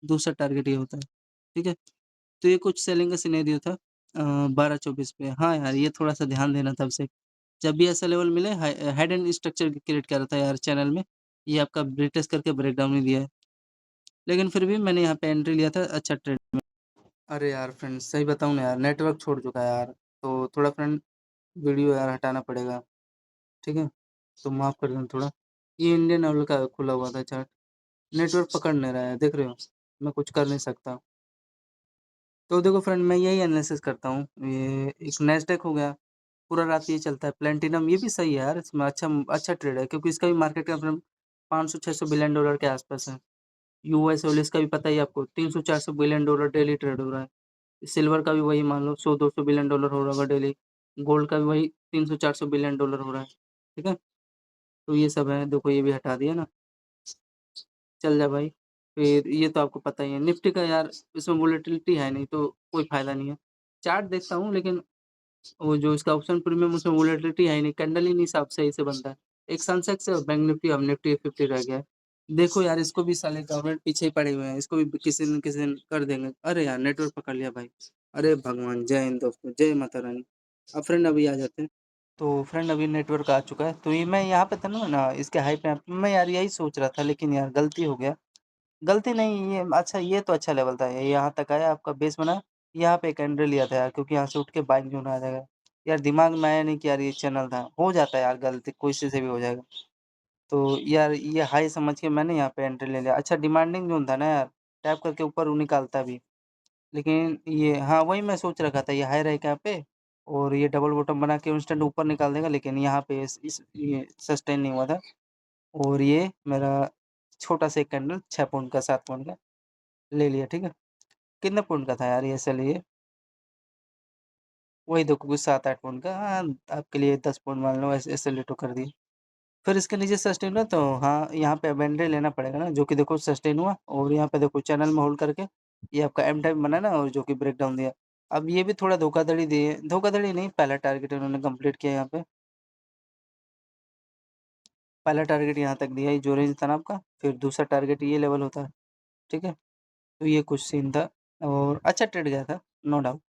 दूसरा टारगेट ये होता है, ठीक है? तो ये कुछ सेलिंग का सिनेरियो था 12-24 पे। हाँ यार, ये थोड़ा-सा ध्यान देना था उसे। जब भी ऐसा लेवल मिले हेड एंड स्ट्रक्चर क्रिएट करा था यार चैनल में, ये आपका ब्रेकटेस्ट करके ब्रेकडाउन ही दिया है। लेकिन फिर भी मैंने यहाँ पे एंट्री लिया था अच्छा ट्रेड में। अरे यार फ्रेंड सही बताऊँ ना यार, नेटवर्क छोड़ चुका है यार, तो थोड़ा फ्रेंड वीडियो यार हटाना पड़ेगा, ठीक है? तो माफ़ कर देना थोड़ा। ये इंडियन ऑयल का खुला हुआ था चार्ट, नेटवर्क पकड़ नहीं रहा है, देख रहे हो? मैं कुछ कर नहीं सकता। तो देखो फ्रेंड मैं यही एनालिसिस करता हूँ, ये एक नैस्डैक हो गया, पूरा रात ये चलता है, प्लैटिनम ये भी सही है यार, इसमें अच्छा अच्छा ट्रेड है क्योंकि इसका भी market cap friend 500-600 billion dollar के आसपास है। यूएस ऑयल इसका भी पता ही है आपको 300-400 बिलियन डॉलर डेली ट्रेड हो रहा है। सिल्वर का भी वही मान लो 100-200 बिलियन डॉलर हो रहा होगा डेली, गोल्ड का भी वही 300-400 बिलियन डॉलर हो रहा है, ठीक है? तो ये सब है, देखो ये भी हटा दिया ना, चल जा भाई। फिर ये तो आपको पता ही है, निफ्टी का यार इसमें वोलेटिलिटी है नहीं तो कोई फ़ायदा नहीं है। चार्ट देखता हूँ लेकिन वो जो इसका ऑप्शन प्रीमियम उसमें वोलेटिलिटी है ही नहीं, कैंडल ही नहीं साफ सही से बनता है। एक सेंसेक्स है और बैंक निफ्टी अब निफ्टी 50 रह गया है। देखो यार इसको भी साले गवर्नमेंट पीछे ही पड़े हुए हैं, इसको भी किसी दिन कर देंगे। अरे यार नेटवर्क पकड़ लिया भाई। अरे भगवान! जय हिंद दोस्तों, जय माता रानी। अब फ्रेंड अभी आ जाते हैं। तो फ्रेंड अभी नेटवर्क आ चुका है, तो ये मैं यहाँ पे था ना इसके हाई पे मैं यार यही सोच रहा था लेकिन यार गलती हो गया। गलती नहीं ये अच्छा ये तो अच्छा लेवल था, ये यहाँ तक आया आपका बेस बना, यहाँ पे कैंडल लिया था यार क्योंकि यहाँ से उठ के बाइक जोन आ जाएगा। यार दिमाग में आया नहीं कि यार ये चैनल था, हो जाता है यार गलती किसी से भी हो जाएगा। तो यार ये हाई समझ के मैंने यहाँ पे एंट्री ले लिया। अच्छा डिमांडिंग जोन था ना यार, टैप करके ऊपर वो निकालता भी। लेकिन ये हाँ, वही मैं सोच रखा था ये हाई रहेगा यहाँ पे और ये डबल बॉटम बना के इंस्टेंट ऊपर निकाल देगा लेकिन यहाँ पे इस ये सस्टेन नहीं हुआ था और ये मेरा छोटा सा एक कैंडल 6 पॉइंट का 7 पॉइंट का ले लिया, ठीक है? कितने पॉइंट का था यार ये चलिए? वही देखो कुछ 7-8 पॉइंट का हाँ, आपके लिए 10 पॉइंट मान लो ऐसे ऐसे लेटो कर दिए। फिर इसके नीचे सस्टेन हुआ तो हाँ, यहाँ पे अब एंट्री लेना पड़ेगा ना जो कि देखो सस्टेन हुआ और यहाँ पे देखो चैनल में होल्ड करके ये आपका एम टाइप बना ना और जो कि ब्रेकडाउन दिया। अब ये भी थोड़ा धोखाधड़ी दिए धोखाधड़ी नहीं पहला टारगेट इन्होंने कंप्लीट किया यहाँ पे। पहला टारगेट यहाँ तक दिया ये जो रेंज था ना आपका, फिर दूसरा टारगेट ये लेवल होता है, ठीक है? तो ये कुछ सीन था और अच्छा ट्रेड गया था, नो डाउट।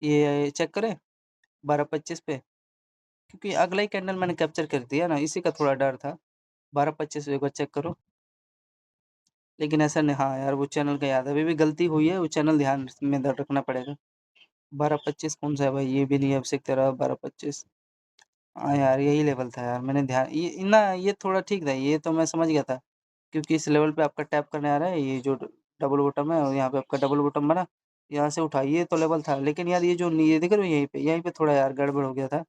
ये चेक करें 12-25 पे क्योंकि अगला ही कैंडल मैंने कैप्चर कर दिया ना, इसी का थोड़ा डर था। 12-25 एक बार चेक करो, लेकिन ऐसा नहीं हाँ यार, वो चैनल का याद है, अभी भी गलती हुई है, वो चैनल ध्यान में द रखना पड़ेगा। 12-25 कौन-सा है भाई? ये भी नहीं है, अब से तेरा 12-25 हाँ यार, यही लेवल था यार, मैंने ध्यान ये ना ये थोड़ा ठीक था, ये तो मैं समझ गया था, क्योंकि इस लेवल पे आपका टैप करने आ रहा है, ये जो डबल बॉटम है और यहाँ पे आपका डबल बॉटम बना, यहाँ से उठा, ये तो लेवल था। लेकिन यार ये जो ये दिख रहा है यहीं पे थोड़ा यार गड़बड़ हो गया था।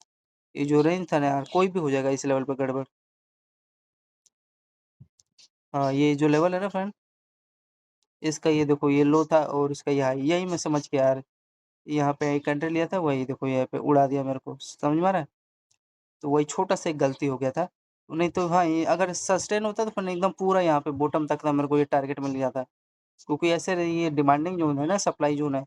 ये जो रेंज था ना यार, कोई भी हो जाएगा इस लेवल पे गड़बड़। हाँ, ये जो लेवल है ना फ्रेंड, इसका ये देखो ये लो था और इसका ये हाई, यही मैं समझ के यार यहाँ पे एक एंट्री लिया था, वही देखो यहाँ पे उड़ा दिया मेरे को, समझ में आ रहा है? तो वही छोटा-सा एक गलती हो गया था। नहीं तो हाँ, ये अगर सस्टेन होता तो फिर एकदम पूरा यहाँ पे बॉटम तक था मेरे को ये टारगेट मिल जाता। क्योंकि ऐसे ये डिमांडिंग ज़ोन है ना, सप्लाई ज़ोन है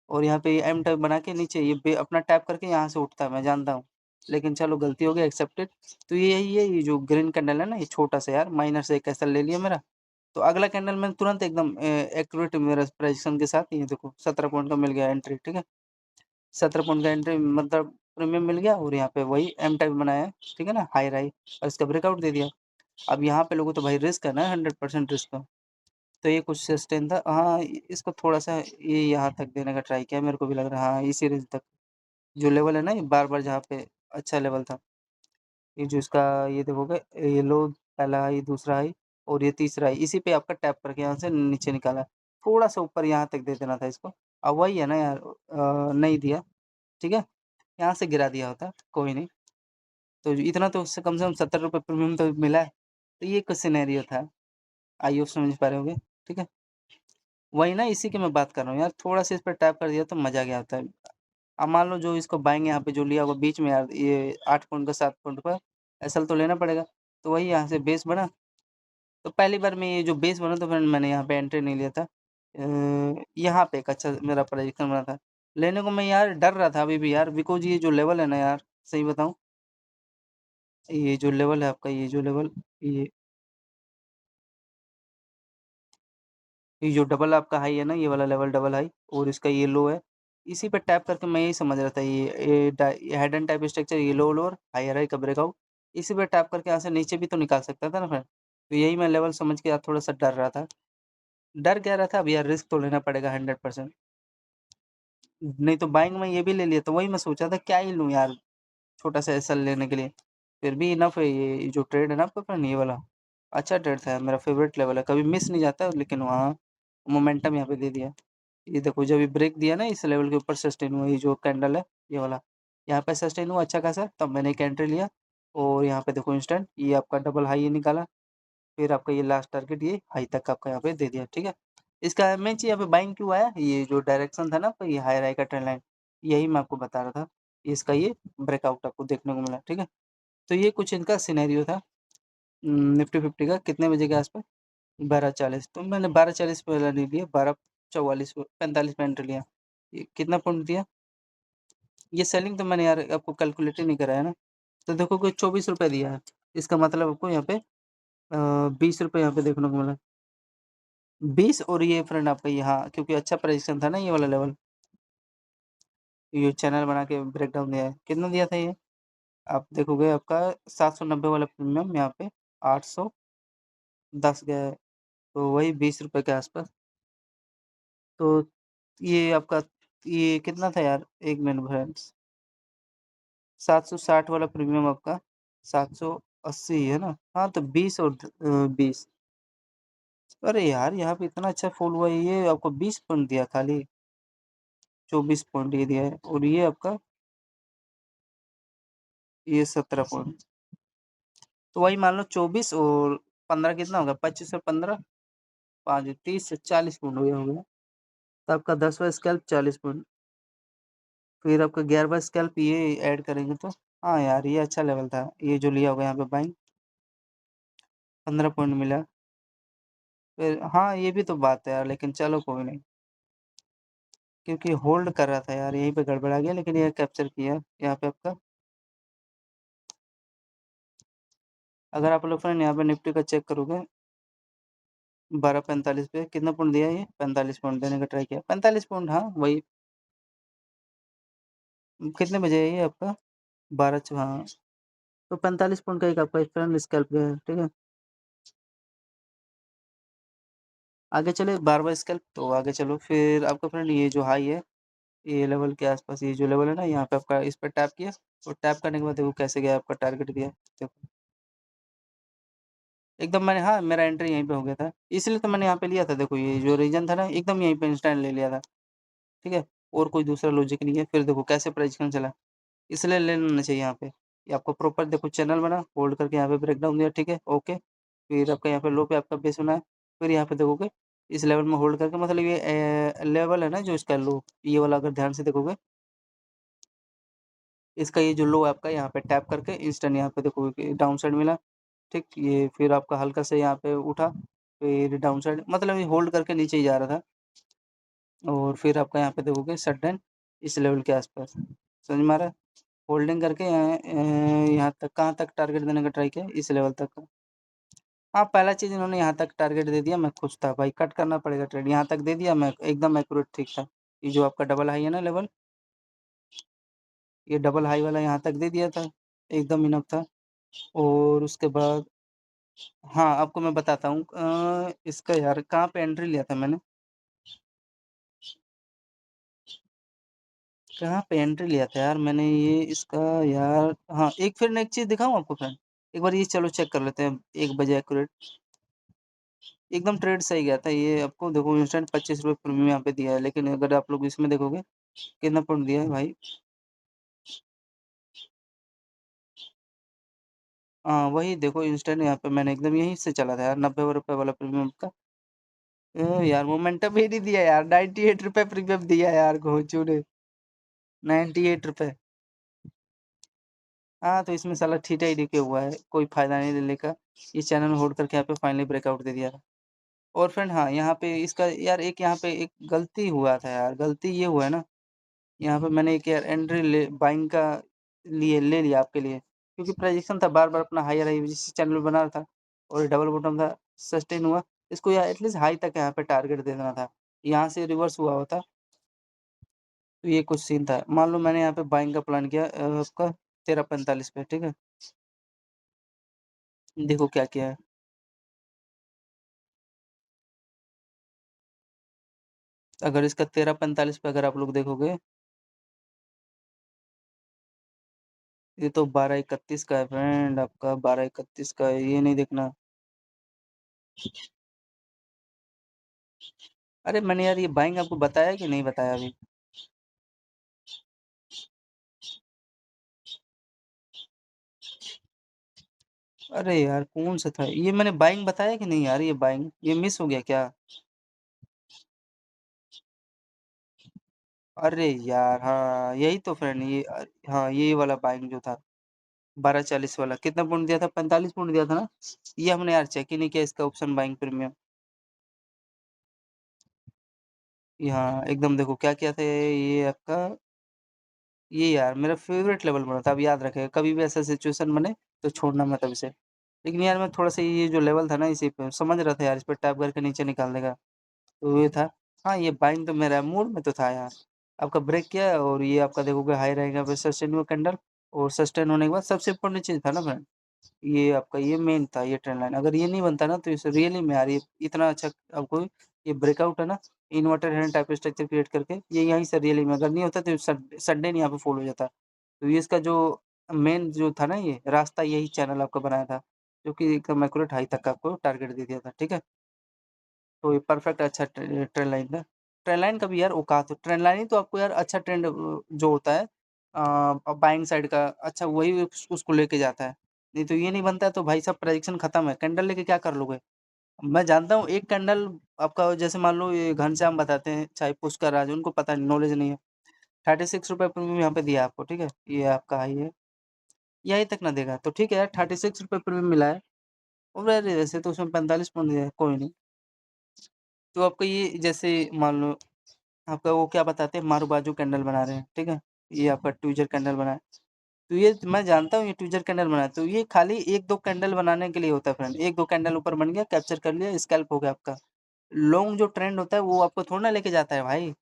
और यहाँ पे ये एम टाइप बना के नीचे ये बे अपना टैप करके यहाँ से उठता है, मैं जानता हूँ। लेकिन चलो गलती हो गई एक्सेप्टेड। तो ये यही है, ये जो ग्रीन कैंडल है ना, ये छोटा-सा यार माइनर से एक ऐसा ले लिया मेरा। तो अगला कैंडल मैंने तुरंत एकदम एक्यूरेट मेरा प्रेडिक्शन के साथ ये देखो 17 पॉइंट का मिल गया एंट्री, ठीक है? 17 पॉइंट का एंट्री मतलब प्रीमियम मिल गया और यहाँ पे वही एम टाइप बनाया है, ठीक है ना? हाई राइ और इसका ब्रेकआउट दे दिया। अब यहाँ पे लोगों तो भाई रिस्क है ना 100% रिस्क है। तो ये कुछ सस्टेन था हाँ, इसको थोड़ा-सा ये यहाँ तक देने का ट्राई किया, मेरे को भी लग रहा है हाँ, इसी रेंज तक। जो लेवल है ना, ये बार-बार जहाँ पे अच्छा लेवल था। ये जो इसका ये देखोगे ये लो पहला हाई, दूसरा हाई और ये तीसरा हाई, इसी पे आपका टैप करके यहाँ से नीचे निकाला। थोड़ा-सा ऊपर यहाँ तक दे देना था इसको। अब वही है ना यार नहीं दिया, ठीक है? यहाँ से गिरा दिया होता, कोई नहीं। तो इतना तो उससे कम से कम ₹70 प्रीमियम तो मिला है। तो ये कुछ सिनेरियो था। आई होप समझ पा रहे होंगे, ठीक है? वही ना इसी की मैं बात कर रहा हूँ यार, थोड़ा-सा इस पे टैप कर दिया तो मज़ा आ गया होता है। अब मान लो जो इसको बाएँ यहाँ पे जो लिया होगा बीच में यार ये 8 पॉइंट का 7 पॉइंट का एसएल तो लेना पड़ेगा। तो वही यहाँ से बेस बना, तो पहली बार में ये जो बेस बना तो फिर मैंने यहाँ पे एंट्री नहीं लिया था। यहाँ पे एक अच्छा मेरा प्रेडिक्शन बना था। लेने को मैं यार डर रहा था अभी भी यार, बिकॉज़ ये जो लेवल है ना यार, सही बताऊँ, ये जो लेवल है आपका, ये जो लेवल, ये ये जो डबल आपका हाई है ना, ये वाला लेवल डबल हाई और इसका ये लो है। इसी पे टैप करके मैं यही समझ रहा था, ये हेड एंड टाइप स्ट्रक्चर, ये लो लोअर, हायर हाई का ब्रेकआउट। इसी पे टैप करके यहाँ से नीचे भी तो निकाल सकता था ना फिर। तो यही मैं लेवल समझ के यार थोड़ा-सा डर रहा था। डर क्या रहा था, अब यार रिस्क तो लेना पड़ेगा 100%। नहीं तो बाइंग में ये भी ले लिया, तो वही मैं सोचा था क्या ही लूँ यार, छोटा-सा एसएल लेने के लिए। फिर भी इनफ है, ये जो ट्रेड है ना आपका फ्रेंड, ये वाला, अच्छा ट्रेड था, मेरा फ़ेवरेट लेवल है, कभी मिस नहीं जाता, लेकिन वहाँ मोमेंटम यहाँ पे दे दिया। ये देखो जब ये ब्रेक दिया ना इस लेवल के ऊपर, सस्टेन हुआ, ये जो कैंडल है ये वाला, यहाँ पे सस्टेन हुआ अच्छा खासा, तब मैंने एक एंट्री लिया और यहाँ पे देखो इंस्टेंट ये आपका डबल हाई निकाला। फिर आपका ये लास्ट टारगेट ये हाई तक आपका यहाँ पे दे दिया, ठीक है। इसका मैं चाहिए यहाँ पे बाइंग क्यों आया, ये जो डायरेक्शन था ना आपका, ये हायर हाई का ट्रेंड लाइन, यही मैं आपको बता रहा था। इसका ये ब्रेकआउट आपको देखने को मिला, ठीक है। तो ये कुछ इनका सिनेरियो था निफ्टी 50 का, कितने बजे के आसपास, 12:40, तो मैंने 12:40 पे वाला नहीं लिया, 12:44 पे, 45 पे एंट्री लिया। ये कितना पॉइंट दिया, ये सेलिंग तो मैंने यार आपको कैलकुलेट ही नहीं करा है ना, तो देखो कोई 24 रुपये दिया है। इसका मतलब आपको यहाँ पे 20 रुपये यहाँ पे देखने को मिला। 20 और ये फ्रेंड आपका यहाँ, क्योंकि अच्छा प्रेडिक्शन था ना ये वाला लेवल, ये चैनल बना के ब्रेकडाउन दिया है। कितना दिया था ये? आप देखोगे आपका 790 वाला प्रीमियम यहाँ पे 810 गया है, तो वही 20 रुपए के आसपास। तो ये आपका, ये कितना था यार? 1 मिनट फ्रेंड्स, 760 वाला प्रीमियम आपका 780 है ना? हाँ, तो 20 और 20, अरे यार यहाँ पे इतना अच्छा फॉल हुआ है, ये आपको 20 पॉइंट दिया खाली, 24 पॉइंट ये दिया है और ये आपका, ये 17 पॉइंट। तो वही मान लो 24 और 15 कितना होगा, 25 और 15, 5 30 से 40 पॉइंट हो गया। तो आपका 10वां स्कैल्प 40 पॉइंट, फिर आपका 11वां स्कैल्प ये ऐड करेंगे तो, हाँ यार ये अच्छा लेवल था, ये जो लिया होगा यहाँ पे बाइंग, 15 पॉइंट मिला। फिर हाँ, ये भी तो बात है यार, लेकिन चलो कोई नहीं, क्योंकि होल्ड कर रहा था यार, यहीं पे गड़बड़ा गया, लेकिन ये कैप्चर किया यहाँ पे आपका। अगर आप लोग फ्रेंड यहाँ पे निफ्टी का चेक करोगे, 12:45 पे कितना पॉइंट दिया, ये 45 पॉइंट देने का ट्राई किया, 45 पॉइंट, हाँ वही। कितने बजे है ये आपका, 12 हाँ, तो 45 पॉइंट का एक आपका फ्रेंड स्कैल्प गया है, ठीक है। आगे चले 12वां स्कैल्प, तो आगे चलो फिर आपका फ्रेंड ये जो हाई है, ये लेवल के आसपास, ये जो लेवल है ना, यहाँ पे आपका इस पर टैप किया और टैप करने के बाद देखो कैसे गया, आपका टारगेट दिया, देखो एकदम मैंने, हाँ मेरा एंट्री यहीं पे हो गया था, इसलिए तो मैंने यहाँ पे लिया था, देखो ये जो रीजन था ना, एकदम यहीं पे इंस्टेंट ले लिया था, ठीक है। और कोई दूसरा लॉजिक नहीं है, फिर देखो कैसे प्रेडिक्शन चला, इसलिए ले लेना चाहिए यहाँ पे। ये आपको प्रॉपर देखो चैनल बना, होल्ड करके यहाँ पे ब्रेकडाउन दिया, ठीक है, ओके। फिर आपका यहाँ पे लो पे आपका बेस बना है, फिर यहाँ पे देखोगे इस लेवल में होल्ड करके, मतलब ये लेवल है ना जो इसका लो, ये वाला अगर ध्यान से देखोगे, इसका ये जो लो है आपका, यहाँ पे टैप करके इंस्टेंट यहाँ पे देखोगे डाउन साइड मिला, ठीक। ये फिर आपका हल्का से यहाँ पे उठा, फिर डाउन साइड, मतलब ये होल्ड करके नीचे ही जा रहा था, और फिर आपका यहाँ पे देखोगे सडन इस लेवल के आसपास, समझ में आ रहा है? होल्डिंग करके यहाँ तक, कहाँ तक टारगेट देने का ट्राई किया, इस लेवल तक का। हाँ, पहला चीज़ इन्होंने यहाँ तक टारगेट दे दिया, मैं खुश था भाई, कट करना पड़ेगा ट्रेड, यहाँ तक दे दिया, मैं एकदम एक्यूरेट, ठीक था। ये जो आपका डबल हाई है ना लेवल, ये डबल हाई वाला यहाँ तक दे दिया था, एकदम इनफ था। और उसके बाद, हाँ, आपको मैं बताता हूँ इसका यार कहाँ पे एंट्री लिया था मैंने, कहाँ पे एंट्री लिया था यार मैंने ये इसका, यार हाँ, एक फिर मैं एक चीज़ दिखाऊँ आपको फ्रेंड, एक बार ये चलो चेक कर लेते हैं, 1 बजे एक्यूरेट, एकदम ट्रेड सही गया था ये, आपको देखो इंस्टेंट 25 रुपये प्रीमियम यहाँ पे दिया है, लेकिन अगर आप लोग इसमें देखोगे कितना पॉइंट दिया है भाई, हाँ, वही देखो इंस्टेंट यहाँ पे मैंने एकदम यहीं से चला था यार, 90 रुपए वाला प्रीमियम का। यार मोमेंटम ही नहीं दिया यार, 98 रुपए प्रीमियम दिया यार घोंचू ने, 98 रुपए। हाँ, तो इसमें साला ठीठा ही डीके हुआ है, कोई फ़ायदा नहीं लेने का। ये चैनल होल्ड करके यहाँ पे फाइनली ब्रेकआउट दे दिया। और फ्रेंड हाँ, यहाँ पे इसका यार एक यहाँ पे एक गलती हुआ था यार, गलती ये हुआ है ना, यहाँ पे मैंने एक यार एंट्री ले बाइंग का लिए ले लिया आपके लिए, क्योंकि प्रेडिक्शन था बार-बार अपना हायर हाई जिस चैनल पे बना रहा था और डबल बॉटम था, सस्टेन हुआ। इसको यार एटलीस्ट हाई तक यहाँ पे टारगेट दे देना था। यहाँ से रिवर्स हुआ होता, तो ये कुछ सीन था। मान लो मैंने यहाँ पे बाइंग का प्लान किया आपका 13:45 पे, ठीक है? देखो क्या किया है। अगर इसका 13:45 पे अगर आप लोग देखोगे, ये तो 12:31 का है फ्रेंड, आपका 12:31 का है, ये नहीं देखना। अरे मैंने यार ये बाइंग आपको बताया कि नहीं बताया अभी? अरे यार कौन सा था? ये मैंने बाइंग बताया कि नहीं यार, ये बाइंग? ये मिस हो गया क्या? अरे यार हाँ, यही तो फ्रेंड ये हाँ, ये वाला बाइंग जो था 12:40 वाला, कितना पॉइंट दिया था? 45 पॉइंट दिया था ना? ये हमने यार चेक ही नहीं किया इसका ऑप्शन बाइंग प्रीमियम। यहाँ एकदम देखो क्या किया था ये आपका, ये यार मेरा फ़ेवरेट लेवल बना था, अब याद रखेगा कभी भी ऐसा सिचुएशन बने तो छोड़ना मत अब इसे। लेकिन यार मैं थोड़ा-सा ये जो लेवल था ना इसी पे समझ रहा था यार, इस पे टैप करके नीचे निकाल देगा, तो ये था। हाँ, ये बाइंग तो मेरा मूड में तो था यार। आपका ब्रेक किया और ये आपका देखोगे हाई रहेगा फिर सस्टेन हुआ कैंडल और सस्टेन होने के बाद सबसे इम्पोर्टेंट चीज़ था ना फ्रेंड, ये आपका ये मेन था ये ट्रेंड लाइन। अगर ये नहीं बनता ना तो इस रियली में यार ये इतना अच्छा आपको ये ब्रेकआउट है ना, inverted hand type structure create करके ये यहीं से रियली में अगर नहीं होता तो संडे नहीं यहाँ पे फॉल हो जाता। तो ये इसका जो मेन जो था ना ये रास्ता यही चैनल आपका बनाया था, जो कि एकदम एक्यूरेट हाई तक का आपको टारगेट दे दिया था, ठीक है? तो ये परफेक्ट अच्छा ट्रेंड लाइन था। ट्रेंड लाइन का भी यार औकात हो, ट्रेंड लाइन ही तो आपको यार अच्छा ट्रेंड जो होता है बाइंग साइड का अच्छा वही उसको लेके जाता है। नहीं तो ये नहीं बनता है तो भाई साहब प्रेडिक्शन खत्म है, कैंडल लेके क्या कर लोगे? मैं जानता हूँ एक कैंडल आपका जैसे मान लो ये घनश्याम बताते हैं, चाहे पुष्कर राज उनको पता नहीं नॉलेज नहीं है। ₹36 प्रीमियम यहाँ पे दिया है आपको, ठीक है? ये आपका हाई है, यहीं तक ना देगा तो ठीक है यार ₹36 प्रीमियम मिला है और वैसे वैसे तो उसमें 45 पॉइंट दिया है, कोई नहीं। तो आपका ये जैसे मान लो आपका वो क्या बताते हैं मारू-बाजू कैंडल बना रहे हैं, ठीक है? ये आपका ट्विज़र कैंडल बना है। तो ये मैं जानता हूँ ये ट्विज़र कैंडल बना है, तो ये खाली 1-2 कैंडल बनाने के लिए होता है फ्रेंड। 1-2 कैंडल ऊपर बन गया, कैप्चर कर लिया, स्कैल्प हो गया आपका। लॉन्ग जो ट्रेंड होता है वो आपको थोड़ी ना लेके जाता है भाई।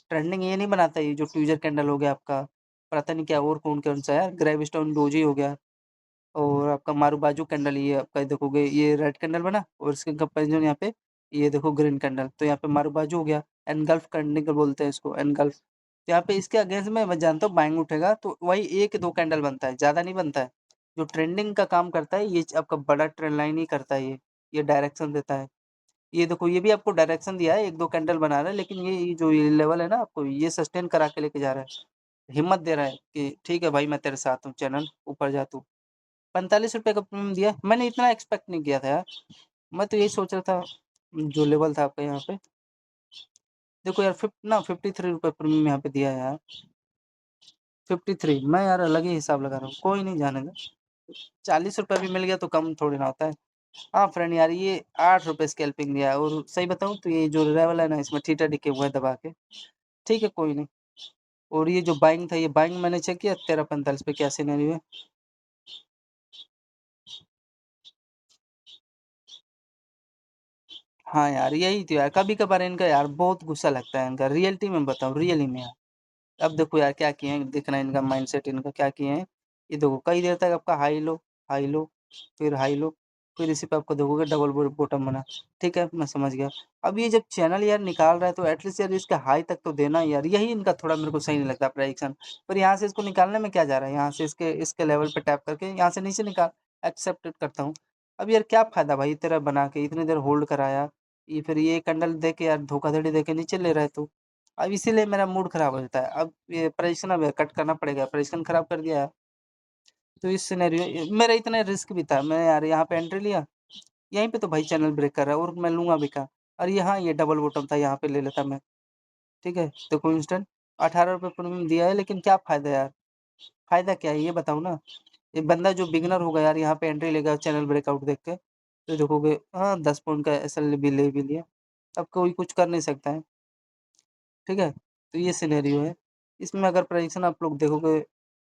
ट्रेंडिंग ये नहीं बनाता है, ये जो ट्विज़र कैंडल हो गया आपका, पता नहीं क्या और कौन-कौन सा है यार, ग्रेविस्टोन डोजी हो गया। और आपका मारू-बाजू कैंडल ये आपका देखोगे ये रेड कैंडल बना और इसके कंपैरिज़न यहाँ पे ये देखो ग्रीन कैंडल, तो यहाँ पे मारू-बाजू हो गया, एनगल्फ कैंडल बोलते हैं इसको एनगल्फ। तो यहाँ पे इसके अगेंस्ट में मैं जानता हूँ बाइंग उठेगा तो वही 1-2 कैंडल बनता है, ज़्यादा नहीं बनता है। जो ट्रेंडिंग का काम करता है ये आपका बड़ा ट्रेंड लाइन ही करता है ये डायरेक्शन देता है। ये देखो ये भी आपको डायरेक्शन दिया है, 1-2 कैंडल बना रहा है लेकिन ये जो ये लेवल है ना आपको ये सस्टेन करा के लेके जा रहा है। हिम्मत दे रहा है कि ठीक है भाई मैं तेरे साथ हूँ चैनल ऊपर जा तू। ₹45 का प्रीमियम दिया, मैंने इतना एक्सपेक्ट नहीं किया था यार। मैं तो यही सोच रहा था, जो लेवल था आपका यहाँ पे, देखो यार 53 रुपए प्रीमियम यहाँ पे दिया है यार, 53 मैं यार अलग ही हिसाब लगा रहा हूँ, कोई नहीं जाने दो। ₹40 भी मिल गया तो कम थोड़ी ना होता है। हाँ फ्रेंड यार ये ₹8 स्कैल्पिंग दिया है और सही बताऊँ तो ये जो लेवल है ना इसमें थीटा डीके हुआ है दबा के, ठीक है कोई नहीं। और ये जो बाइंग था ये बाइंग मैंने चेक किया 13:45 पे क्या सिनेरियो है। हाँ यार, यही तो यार कभी-कभार इनका यार बहुत गुस्सा लगता है इनका रियलिटी में बताऊँ रियली में यार। अब देखो यार क्या किए हैं, दिख रहा है इनका माइंडसेट इनका क्या किए हैं। ये देखो कई देर तक आपका हाई लो, फिर हाई लो, फिर इसी पे आपको देखोगे डबल बॉटम बना। ठीक है, मैं समझ गया। अब ये जब चैनल यार निकाल रहा है तो एटलीस्ट यार इसका हाई तक तो देना यार, यही इनका थोड़ा मेरे को सही नहीं लगता प्रेडिक्शन। पर यहाँ से इसको निकालने में क्या जा रहा है, यहाँ से इसके इसके लेवल पे टैप करके यहाँ से नीचे निकाल, एक्सेप्ट करता हूँ। अब यार क्या फ़ायदा भाई तेरा बना के इतनी देर होल्ड कराया, ये फिर ये कैंडल दे के यार धोखाधड़ी दे के नीचे ले रहा है तू। अब इसीलिए मेरा मूड खराब हो जाता है। अब ये प्रेडिक्शन अब कट करना पड़ेगा, प्रेडिक्शन खराब कर दिया है। तो इस सिनेरियो मेरा इतना रिस्क भी था, मैं यार यहाँ पे एंट्री लिया, यहीं पे तो भाई चैनल ब्रेक कर रहा है और मैं लूँगा भी कहाँ? और यहाँ ये डबल बॉटम था, यहाँ पे ले लेता मैं, ठीक है? देखो इंस्टेंट ₹18 प्रीमियम दिया है लेकिन क्या फ़ायदा यार? फ़ायदा क्या है ये बताओ ना? ये बंदा जो बिगिनर होगा यार यहाँ पे एंट्री लेगा चैनल ब्रेकआउट देख के, तो देखोगे हाँ 10 पॉइंट का एसएल भी ले भी लिया। अब कोई कुछ कर नहीं सकता है, ठीक है? तो ये सिनेरियो है। इसमें अगर प्रेडिक्शन आप लोग देखोगे,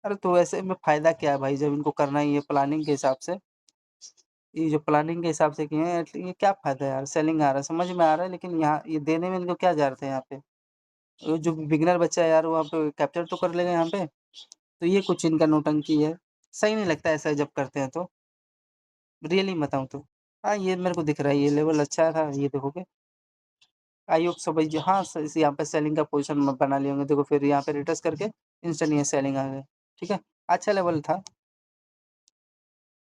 अरे तो ऐसे में फ़ायदा क्या है भाई जब इनको करना ही है प्लानिंग के हिसाब से, ये जो प्लानिंग के हिसाब से किए हैं ये क्या फ़ायदा है यार? सेलिंग आ रहा है, समझ में आ रहा है लेकिन यहाँ ये देने में इनको क्या ज़रूरत है यहाँ पे? जो बिगिनर बच्चा है यार वहाँ पे कैप्चर तो कर लेगा यहाँ पे, तो ये कुछ इनका नौटंकी है। सही नहीं लगता ऐसा जब करते हैं तो, रियली बताऊँ तो। हाँ, ये मेरे को दिख रहा है ये लेवल अच्छा था, ये देखोगे। आई होप सो भाई जो हाँ, स यहाँ पे सेलिंग का पोज़ीशन बना लिए होंगे। देखो फिर यहाँ पे रिट्रेस करके इंस्टेंट ये सेलिंग आ गया, ठीक है? अच्छा लेवल था,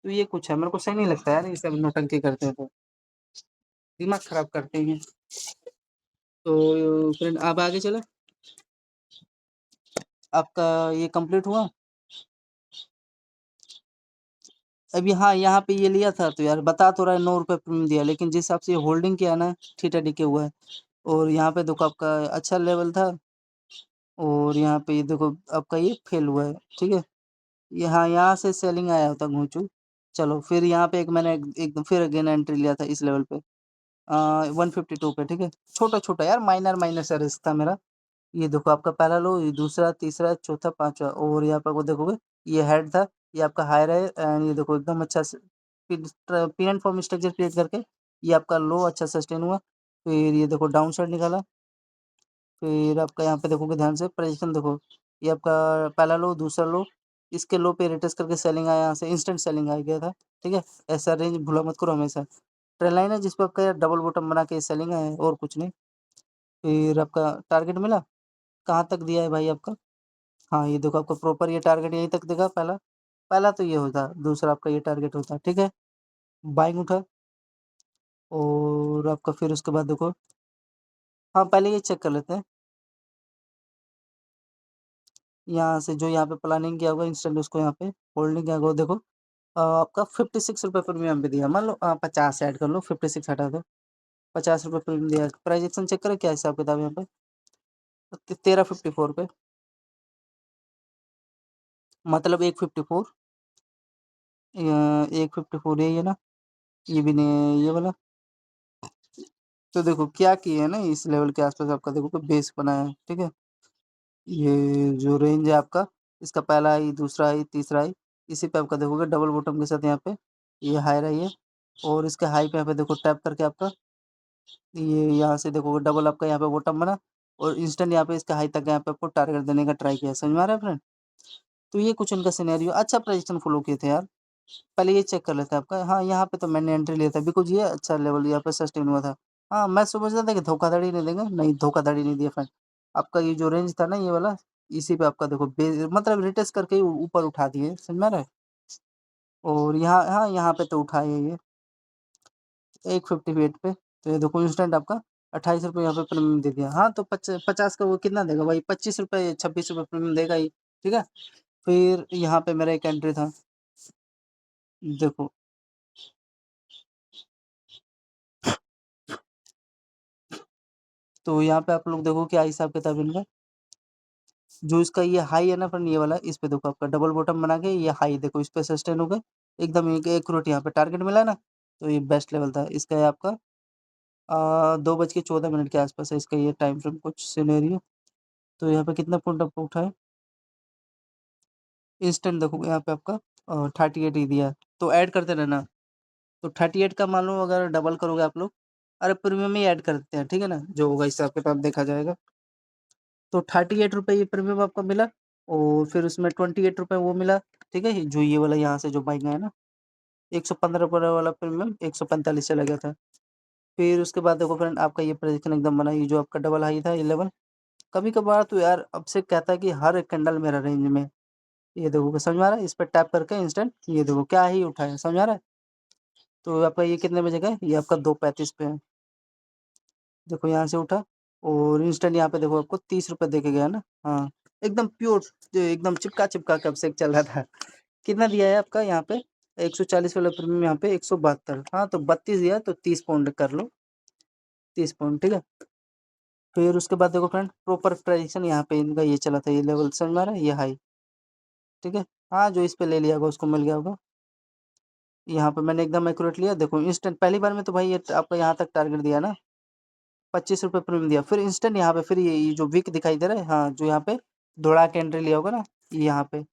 तो ये कुछ है। मेरे को सही नहीं लगता यार ये सब नौटंकी करते हैं तो, दिमाग खराब करते हैं। तो फ्रेंड अब आगे चलें? आपका ये कंप्लीट हुआ? अभी हाँ, यहाँ पे ये लिया था तो यार बता तो रहा है ₹9 प्रीमियम दिया, लेकिन जिस हिसाब से ये होल्डिंग किया ना, थीटा-डीके हुआ है और यहाँ पे देखो आपका अच्छा लेवल था और यहाँ पे ये देखो आपका ये फेल हुआ है, ठीक है? यहाँ से सेलिंग आया था घूँचू। चलो फिर यहाँ पे एक मैंने एक फिर अगेन एंट्री लिया था इस लेवल पे 152 पे, ठीक है? छोटा-छोटा यार माइनर सा रिस्क था मेरा। ये देखो आपका पहला लो, ये दूसरा, तीसरा, चौथा, पाँचवाँ और यहाँ पे आपको देखोगे ये हेड था, ये आपका हायर है एंड ये देखो एकदम अच्छा से pin and form structure create करके ये आपका लो अच्छा सस्टेन हुआ। फिर ये देखो डाउन साइड निकाला, फिर आपका यहाँ पे देखोगे ध्यान से प्रेज़ेंटेशन देखो, ये आपका पहला लो, दूसरा लो, इसके लो पे रिट्रेस करके सेलिंग आया यहाँ से इंस्टेंट सेलिंग आ गया था, ठीक है? ऐसा रेंज भूला मत करो हमेशा। ट्रेंड लाइन है जिस पे आपका डबल बॉटम बना के सेलिंग आया है और कुछ नहीं। फिर आपका टारगेट मिला, कहाँ तक दिया है भाई आपका? हाँ, ये देखो आपका प्रॉपर ये टारगेट यहीं तक देगा पहला। पहला तो ये होता, दूसरा आपका ये टारगेट होता, ठीक है? बाइंग उठा और आपका फिर उसके बाद देखो हाँ, पहले ये चेक कर लेते हैं। यहाँ से जो यहाँ पे प्लानिंग किया होगा इंस्टेंट उसको यहाँ पे होल्डिंग किया होगा देखो आपका ₹56 प्रीमियम पे दिया। मान लो 50 ऐड कर लो, 56 हटा दो। ₹50 प्रीमियम दिया। प्राइस एक्शन चेक करें क्या हिसाब-किताब है यहाँ पे? 1354 पे मतलब 154 154 यही है ना? ये भी नहीं है ये वाला। तो देखो क्या किए हैं ना इस लेवल के आस-पास आपका देखो कि बेस बनाया है, ठीक है? ये जो रेंज है आपका, इसका पहला हाई, दूसरा हाई, तीसरा हाई, इसी पे आपका देखोगे डबल बॉटम के साथ यहाँ पे ये हाई रही है और इसके हाई पे यहाँ पे देखो टैप करके आपका ये यहाँ से देखोगे डबल आपका यहाँ पे बॉटम बना और इंस्टेंट यहाँ पे इसका हाई तक यहाँ पे आपको टारगेट देने का ट्राई किया। समझ में आ रहा है फ्रेंड? तो ये कुछ इनका सिनेरियो अच्छा प्रेडिक्शन फॉलो किए थे यार। पहले ये चेक कर लेते हैं आपका हाँ, यहाँ पे तो मैंने एंट्री लिया था बिकॉज़ ये अच्छा लेवल यहाँ पे सस्टेन हुआ था। हाँ, मैं समझ रहा था कि धोखाधड़ी नहीं देंगे, नहीं धोखाधड़ी नहीं दिया फ्रेंड। आपका ये जो रेंज था ना ये वाला, इसी पे आपका देखो मतलब रिटेस्ट करके ही ऊपर उठा दिए, समझ में आ रहा है? और यहाँ हाँ, यहाँ पे तो उठाए ये 158 पे, तो ये देखो इंस्टेंट आपका ₹28 यहाँ पे प्रीमियम दे दिया। हाँ, तो 50 का वो कितना देगा भाई ₹25 ₹26 प्रीमियम देगा ही, ठीक है? फिर यहाँ पे मेरा एक एंट्री था, देखो तो यहाँ पे आप लोग देखो क्या हिसाब-किताब इनका, जो इसका ये हाई है ना फ्रेंड ये वाला, इस पे देखो आपका डबल बॉटम बना के ये हाई देखो इस पे सस्टेन हो गए, एकदम एक एक्यूरेट यहाँ पे टारगेट मिला ना, तो ये बेस्ट लेवल था। इसका है आपका 2:14 के आस-पास है इसका ये टाइम फ्रेम कुछ सिनेरियो, तो यहाँ पे कितना पॉइंट आपको उठा है? इंस्टेंट देखोगे यहाँ पे आपका 38 ही दिया है, तो ऐड करते रहना। तो 38 का मान लो अगर डबल करोगे आप लोग, अरे प्रीमियम ही ऐड कर देते हैं, ठीक है ना? जो होगा हिसाब-किताब देखा जाएगा। तो ₹38 ये प्रीमियम आपको मिला और फिर उसमें ₹28 वो मिला, ठीक है? जो ये वाला यहाँ से जो बाइंग आया ना, ₹115 वाला प्रीमियम 145 चला गया था। फिर उसके बाद देखो फ्रेंड आपका ये प्रेडिक्शन एकदम बना, ये जो आपका डबल हाई था 11 कभी-कभार तो यार अब से कहता है कि हर एक कैंडल मेरा रेंज में है। ये देखो समझ में आ रहा है? इस पे टैप करके इंस्टेंट ये देखो क्या ही उठाया, समझ में आ रहा है? तो आपका ये कितने बजे का है? ये आपका 2:35 पे है। देखो यहाँ से उठा और इंस्टेंट यहाँ पे देखो आपको ₹30 दे के गया ना। हाँ, एकदम प्योर जो एकदम चिपका-चिपका कब से चल रहा था। कितना दिया है आपका यहाँ पे? 140 वाला प्रीमियम यहाँ पे 172 हाँ, तो 32 दिया तो 30 पाउंड कर लो, 30 पाउंड ठीक है? फिर उसके बाद देखो फ्रेंड प्रॉपर प्राइजेशन यहाँ पे इनका ये चला था, ये लेवल समझ में आ रहा है? ये हाई, ठीक है? हाँ, जो इस पे ले लिया होगा उसको मिल गया होगा। यहाँ पे मैंने एकदम एक्यूरेट लिया, देखो इंस्टेंट पहली बार में तो भाई ये आपका यहाँ तक टारगेट दिया ना, ₹25 प्रीमियम दिया, फिर इंस्टेंट यहाँ पे फिर ये जो विक दिखाई दे रहा है, हाँ, जो यहाँ पे दौड़ा के एंट्री लिया होगा ना, यहाँ पे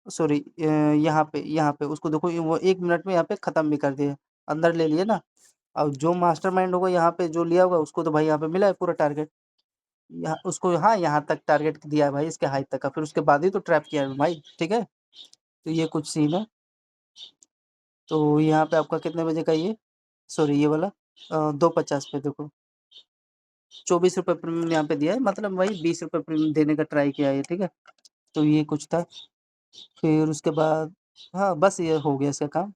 सॉरी यहाँ पे उसको देखो, ये वो 1 मिनट में यहाँ पे खत्म भी कर दिया, अंदर ले लिए ना। अब जो मास्टरमाइंड होगा यहाँ पे जो लिया होगा उसको तो भाई यहाँ पे मिला है पूरा टारगेट। यहाँ उसको, हाँ, यहाँ तक टारगेट दिया है भाई, इसके हाई तक का, फिर उसके बाद ही तो ट्रैप किया है भाई, ठीक है? तो ये कुछ सीन है। तो यहाँ पे आपका कितने बजे का ये, सॉरी ये वाला 2:50 पे देखो, ₹24 प्रीमियम यहाँ पे दिया है, मतलब वही ₹20 प्रीमियम देने का ट्राई किया है, ठीक है? तो ये कुछ था। फिर उसके बाद हाँ, बस ये हो गया इसका काम।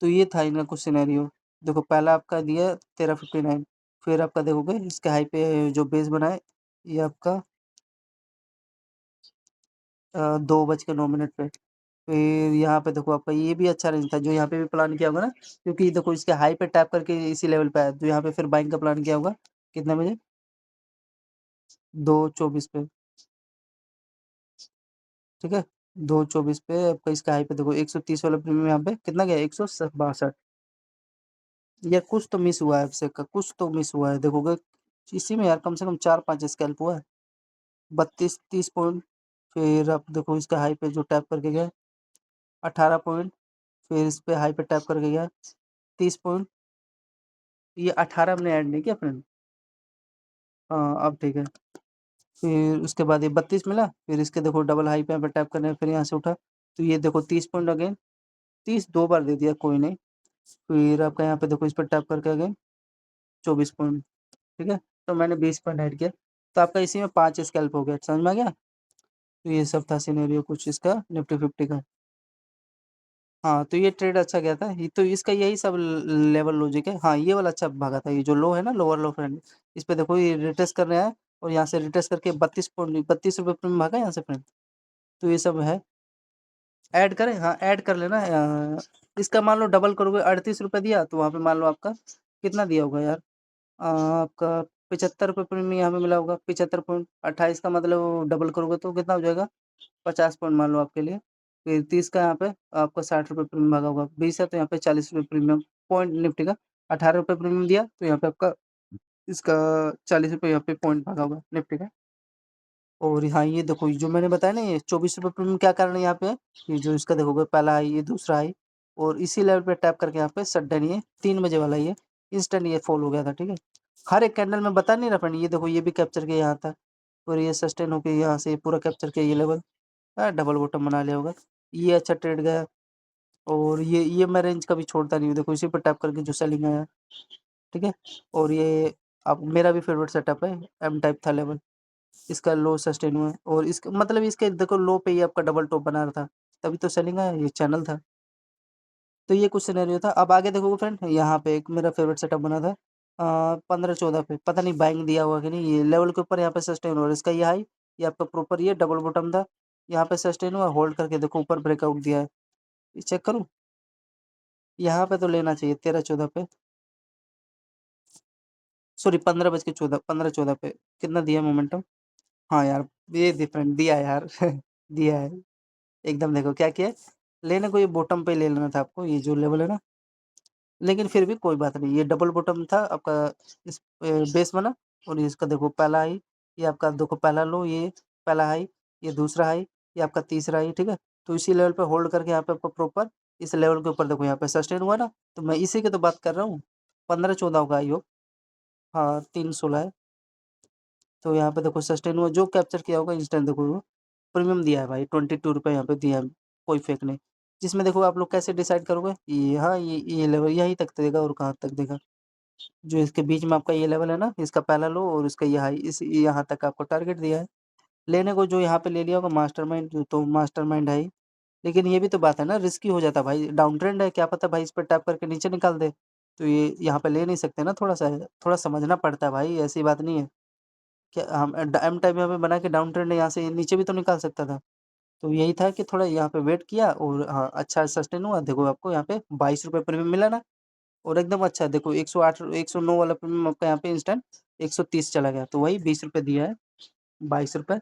तो ये था इनका कुछ सिनेरियो। देखो पहला आपका दिया 13:59, फिर आपका देखोगे इसके हाई पे जो बेस बना है, ये आपका 2:09 पे। फिर यहाँ पे देखो आपका ये भी अच्छा रेंज था, जो यहाँ पे भी प्लान किया होगा ना, क्योंकि देखो इसके हाई पे टैप करके इसी लेवल पे आया, तो यहाँ पे फिर बाइंग का प्लान किया होगा, कितने बजे? 2:24 पे, ठीक है? 2:24 पे आपका इसका हाई पे देखो 130 वाला प्रीमियम यहाँ पे कितना गया, 162। यार कुछ तो मिस हुआ है आपसे का, कुछ तो मिस हुआ है, देखोगे इसी में यार कम से कम 4-5 स्कैल्प हुआ है। 32-30 पॉइंट, फिर आप देखो इसका हाई पे जो टैप करके गया 18 पॉइंट, फिर इस पे हाई पे टैप करके गया 30 पॉइंट, ये 18 हमने ऐड नहीं किया फ्रेंड। हाँ, अब ठीक है। फिर उसके बाद ये 32 मिला, फिर इसके देखो डबल हाई पे यहाँ पे टैप करने, फिर यहाँ से उठा, तो ये देखो 30 पॉइंट अगेन, 30 2 बार दे दिया, कोई नहीं। फिर आपका यहाँ पे देखो इस पर टैप करके अगेन 24 पॉइंट, ठीक है? तो मैंने 20 पॉइंट ऐड किया, तो आपका इसी में 5 स्कैल्प हो गया, समझ में आ गया? तो ये सब था सिनेरियो कुछ इसका निफ्टी 50 का। हाँ, तो ये ट्रेड अच्छा गया था, ये तो इसका यही सब लेवल लॉजिक है। हाँ, ये वाला अच्छा भागा था, ये जो लो है ना, लोअर लो फ्रेंड, इस पे देखो ये रिटेस्ट कर रहा है, और यहाँ से रिटेस्ट करके 32 रुपये में भागा यहाँ से फ्रेंड। तो ये सब है। ऐड करें, हाँ ऐड कर लेना। इसका मान लो डबल करोगे, ₹38 दिया, तो वहाँ पे मान लो आपका कितना दिया होगा यार, आपका ₹75 प्रीमियम यहाँ पे मिला होगा, 75 पॉइंट 28 का मतलब डबल करोगे तो कितना हो जाएगा, 50 पॉइंट मान लो आपके लिए। फिर 30 का यहाँ पे आपका ₹60 प्रीमियम भागा होगा, 20 है तो यहाँ पे ₹40 प्रीमियम पॉइंट निफ्टी का, ₹18 प्रीमियम दिया तो यहाँ पे आपका इसका ₹40 यहाँ पे पॉइंट भागा होगा निफ्टी का। और हाँ, ये देखो ये जो मैंने बताया ना, ये ₹24 प्रीमियम क्या कारण है यहाँ पे, ये जो इसका देखोगे पहला हाई, ये दूसरा हाई, और इसी लेवल पे टैप करके यहाँ पे सडन ये 3 बजे वाला ये इंस्टेंट ये फॉल हो गया था, ठीक है? हर एक कैंडल में बता नहीं रहा फ्रेंड, ये देखो ये भी कैप्चर किया यहाँ था, और ये सस्टेन होके यहाँ से पूरा कैप्चर किया ये लेवल, डबल बॉटम बना लिया होगा। ये अच्छा ट्रेड गया, और ये मैं रेंज कभी छोड़ता नहीं हूँ, देखो इसी पे टैप करके जो सेलिंग आया, ठीक है? और ये अब मेरा भी फेवरेट सेटअप है, एम टाइप था लेवल, इसका लो सस्टेन हुआ है, और इसका मतलब इसके देखो लो पे ही आपका डबल टॉप बना रहा था, तभी तो सेलिंग आया, ये चैनल था। तो ये कुछ सिनेरियो था। अब आगे देखोगे फ्रेंड, यहाँ पे एक मेरा फेवरेट सेटअप बना था 15-14 पे, पता नहीं बाइंग दिया हुआ कि नहीं, ये लेवल के ऊपर यहाँ पे सस्टेन हुआ, इसका ये हाई, ये आपका प्रॉपर ये डबल बॉटम था, यहाँ पे सस्टेन हुआ, होल्ड करके देखो ऊपर ब्रेकआउट दिया है, ये चेक करूँ, यहाँ पे तो लेना चाहिए 13-14 पे, सॉरी 15:14, 15-14 पे कितना दिया मोमेंटम। हाँ यार, ये डिफरेंट दिया यार दिया है एकदम, देखो क्या किया है, लेने को ये बॉटम पे ले लेना था आपको, ये जो लेवल है ना, लेकिन फिर भी कोई बात नहीं, ये डबल बॉटम था आपका, इस बेस बना, और ये इसका देखो पहला हाई, ये आपका देखो पहला लो, ये पहला हाई, ये दूसरा हाई, ये आपका तीसरा हाई, ठीक है? तो इसी लेवल पे होल्ड करके यहाँ पे आपको प्रॉपर इस लेवल के ऊपर देखो यहाँ पे सस्टेन हुआ ना, तो मैं इसी की तो बात कर रहा हूँ, 15-14 होगा आई होप, हाँ 3-16 है। तो यहाँ पे देखो सस्टेन हुआ, जो कैप्चर किया होगा इंस्टेंट देखो वो प्रीमियम दिया है भाई, ₹22 यहाँ पे दिया है, कोई फेक नहीं। जिसमें देखो आप लोग कैसे डिसाइड करोगे, ये हाँ, ये लेवल यहीं तक देगा और कहाँ तक देगा, जो इसके बीच में आपका ये लेवल है ना, इसका पहला लो और इसका ये हाई, इस यहाँ तक आपको टारगेट दिया है। लेने को जो यहाँ पे ले लिया होगा मास्टरमाइंड, जो तो मास्टरमाइंड है ही। लेकिन ये भी तो बात है ना, रिस्की हो जाता है भाई, डाउन ट्रेंड है, क्या पता भाई इस पे टैप करके नीचे निकाल दे, तो ये यहाँ पे ले नहीं सकते ना, थोड़ा समझना पड़ता है भाई, ऐसी बात नहीं है। क्या हम एम टाइम में हमें बना के डाउन ट्रेंड यहाँ से नीचे भी तो निकाल सकता था। तो यही था कि थोड़ा यहाँ पे वेट किया, और हाँ, अच्छा सस्टेन हुआ, देखो आपको यहाँ पे ₹22 प्रीमियम मिला ना, और एकदम अच्छा देखो 108 109 वाला प्रीमियम आपका यहाँ पे इंस्टेंट 130 चला गया, तो वही ₹20 दिया है, ₹22,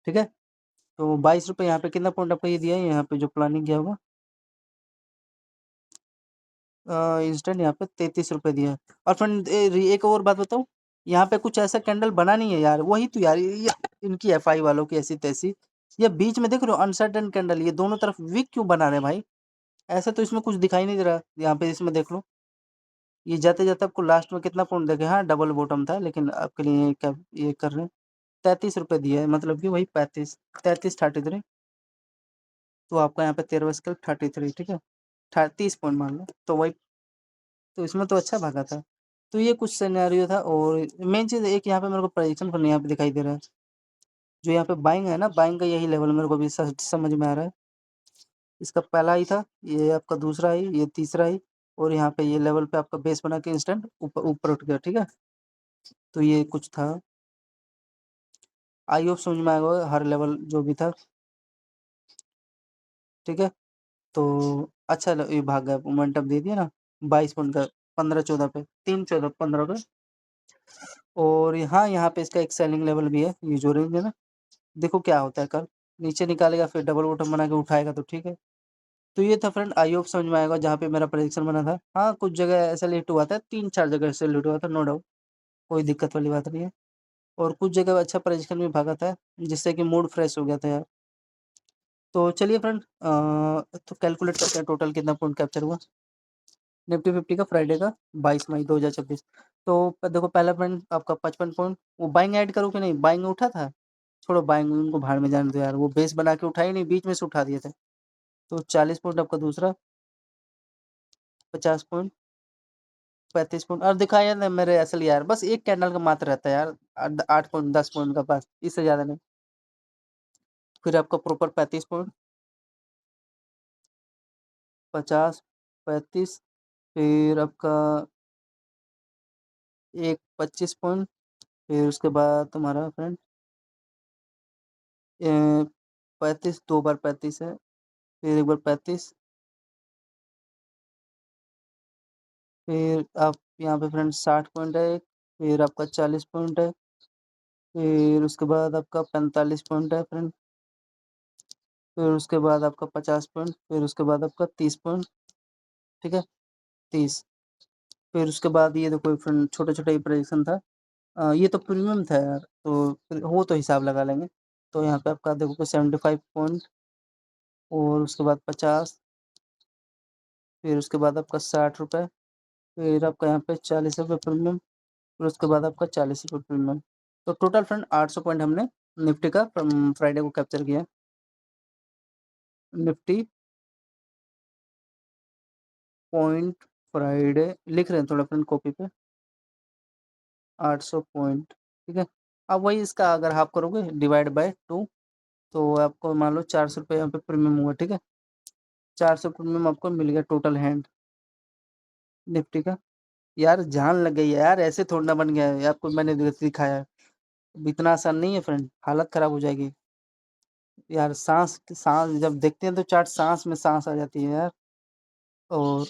ठीक है? तो ₹22 यहाँ पे कितना पॉइंट आपका ये दिया है, यहाँ पे जो प्लानिंग किया होगा इंस्टेंट यहाँ पे ₹33 दिया है। और फ्रेंड एक और बात बताऊँ, यहाँ पे कुछ ऐसा कैंडल बना नहीं है यार, वही तो यार ये इनकी एफआई वालों की ऐसी तैसी। ये बीच में देख रहे हो अनसर्टेन कैंडल, ये दोनों तरफ वीक क्यों बना रहे हैं भाई? ऐसा तो इसमें कुछ दिखाई नहीं दे रहा। यहाँ पे इसमें देख लो, ये जाते-जाते आपको लास्ट में कितना पॉइंट देगा। हाँ, डबल बॉटम था लेकिन आपके लिए क्या ये कर रहे हैं। ₹33 दिया है, मतलब कि वही 35, 33 33, तो आपका यहाँ पे 13 स्केल 33, ठीक है? 30 पॉइंट मान लो, तो वही, तो इसमें तो अच्छा भागा था। तो ये कुछ सिनेरियो था, और मेन चीज़ एक यहाँ पे मेरे को प्रेडिक्शन करनी यहाँ पे दिखाई दे रहा है। जो यहाँ पे बाइंग है ना, बाइंग का यही लेवल मेरे को अभी समझ में आ रहा है। इसका पहला ही था, ये आपका दूसरा ही, ये तीसरा ही, और यहाँ पे ये लेवल पे आपका बेस बना के इंस्टेंट ऊपर ऊपर उठ गया, ठीक है? तो ये कुछ था। आई होप समझ में आया होगा हर लेवल जो भी था, ठीक है? तो अच्छा ये भाग गया, मोमेंटम दे दिया ना 22 पॉइंट का, 15-14 पे, 3-14-15 पे। और यहाँ पे इसका एक सेलिंग लेवल भी है, ये जो रेंज है ना, देखो क्या होता है कल। नीचे निकालेगा फिर डबल बॉटम बना के उठाएगा तो ठीक है। तो ये था फ्रेंड, आई होप समझ में आएगा जहाँ पे मेरा प्रेडिक्शन बना था। हाँ, कुछ जगह ऐसा लेट हुआ था, 3-4 जगह ऐसे लेट हुआ था, नो डाउट, कोई दिक्कत वाली बात नहीं है। और कुछ जगह अच्छा प्रेडिक्शन भी भागा था, जिससे कि मूड फ्रेश हो गया था यार। तो चलिए फ्रेंड, तो कैलकुलेट करते हैं टोटल कितना पॉइंट कैप्चर हुआ निफ्टी 50 का फ्राइडे का 22 मई 2026। तो देखो पहला पॉइंट आपका 55 पॉइंट, वो बाइंग ऐड करूँ कि नहीं, बाइंग में उठा था। छोड़ो बाइंग उनको भाड़ में जाने दो यार, वो बेस बना के उठा ही नहीं, बीच में से उठा दिए थे। तो 40 पॉइंट आपका दूसरा, 50 पॉइंट, 35 पॉइंट, और दिखाया ना मेरे असल यार, बस एक कैंडल का मात्र रहता है यार, 8 पॉइंट 10 पॉइंट का, बस इससे ज़्यादा नहीं। फिर आपका प्रॉपर 35 पॉइंट, 50, 35, फिर आपका एक 25 पॉइंट, फिर उसके बाद तुम्हारा फ्रेंड 35, 2 बार 35 है, फिर एक बार 35, फिर आप यहाँ पे फ्रेंड 60 पॉइंट है एक, फिर आपका 40 पॉइंट है, फिर उसके बाद आपका 45 पॉइंट है फ्रेंड, फिर उसके बाद आपका 50 पॉइंट, फिर उसके बाद आपका 30 पॉइंट, ठीक है? 30, फिर उसके बाद ये देखो फ्रेंड छोटे-छोटे ही प्रेडिक्शन था। ये तो प्रीमियम था यार, तो फिर वो तो हिसाब लगा लेंगे। तो यहाँ पे आपका देखो 75 पॉइंट, और उसके बाद 50, फिर उसके बाद आपका ₹60, फिर आपका यहाँ पे ₹40 प्रीमियम, फिर उसके बाद आपका ₹40 प्रीमियम। तो टोटल फ्रेंड 800 पॉइंट हमने निफ्टी का फ्राइडे को कैप्चर किया। निफ्टी पॉइंट फ्राइडे लिख रहे हैं थोड़ा फ्रेंड कॉपी पे, 800 पॉइंट, ठीक है? अब वही इसका अगर हाफ करोगे डिवाइड बाय 2, तो आपको मान लो ₹400 यहाँ पे प्रीमियम हुआ, ठीक है? 400 प्रीमियम आपको मिल गया टोटल हैंड निफ्टी का। यार जान लग गई है यार, ऐसे थोड़ी ना बन गया है, आपको मैंने दिखाया है। अब इतना आसान नहीं है फ्रेंड, हालत खराब हो जाएगी। यार साँस जब देखते हैं तो चार्ट, साँस में साँस आ जाती है यार। और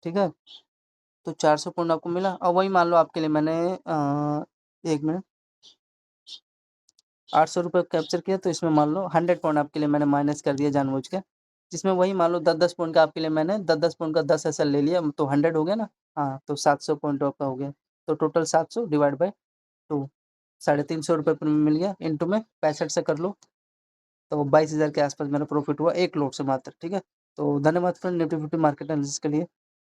ठीक है, तो 400 पॉइंट आपको मिला, और वही मान लो आपके लिए मैंने 1 मिनट, ₹800 कैप्चर किया, तो इसमें मान लो 100 पॉइंट आपके लिए मैंने माइनस कर दिया जानबूझ के। जिसमें वही मान लो 10-10 पॉइंट का आपके लिए मैंने 10-10 पॉइंट का 10 ऐसा ले लिया, तो 100 हो गया ना? हाँ, तो 700 पॉइंट आपका हो गया। तो टोटल 700 डिवाइड बाय 2, ₹350 प्रीमियम मिल गया, इंटू में 65 से कर लो, तो 22,000 के आसपास मेरा प्रॉफिट हुआ 1 लॉट से मात्र, ठीक है? तो धन्यवाद फ्रेंड निफ्टी 50 मार्केट एनालिसिस के लिए।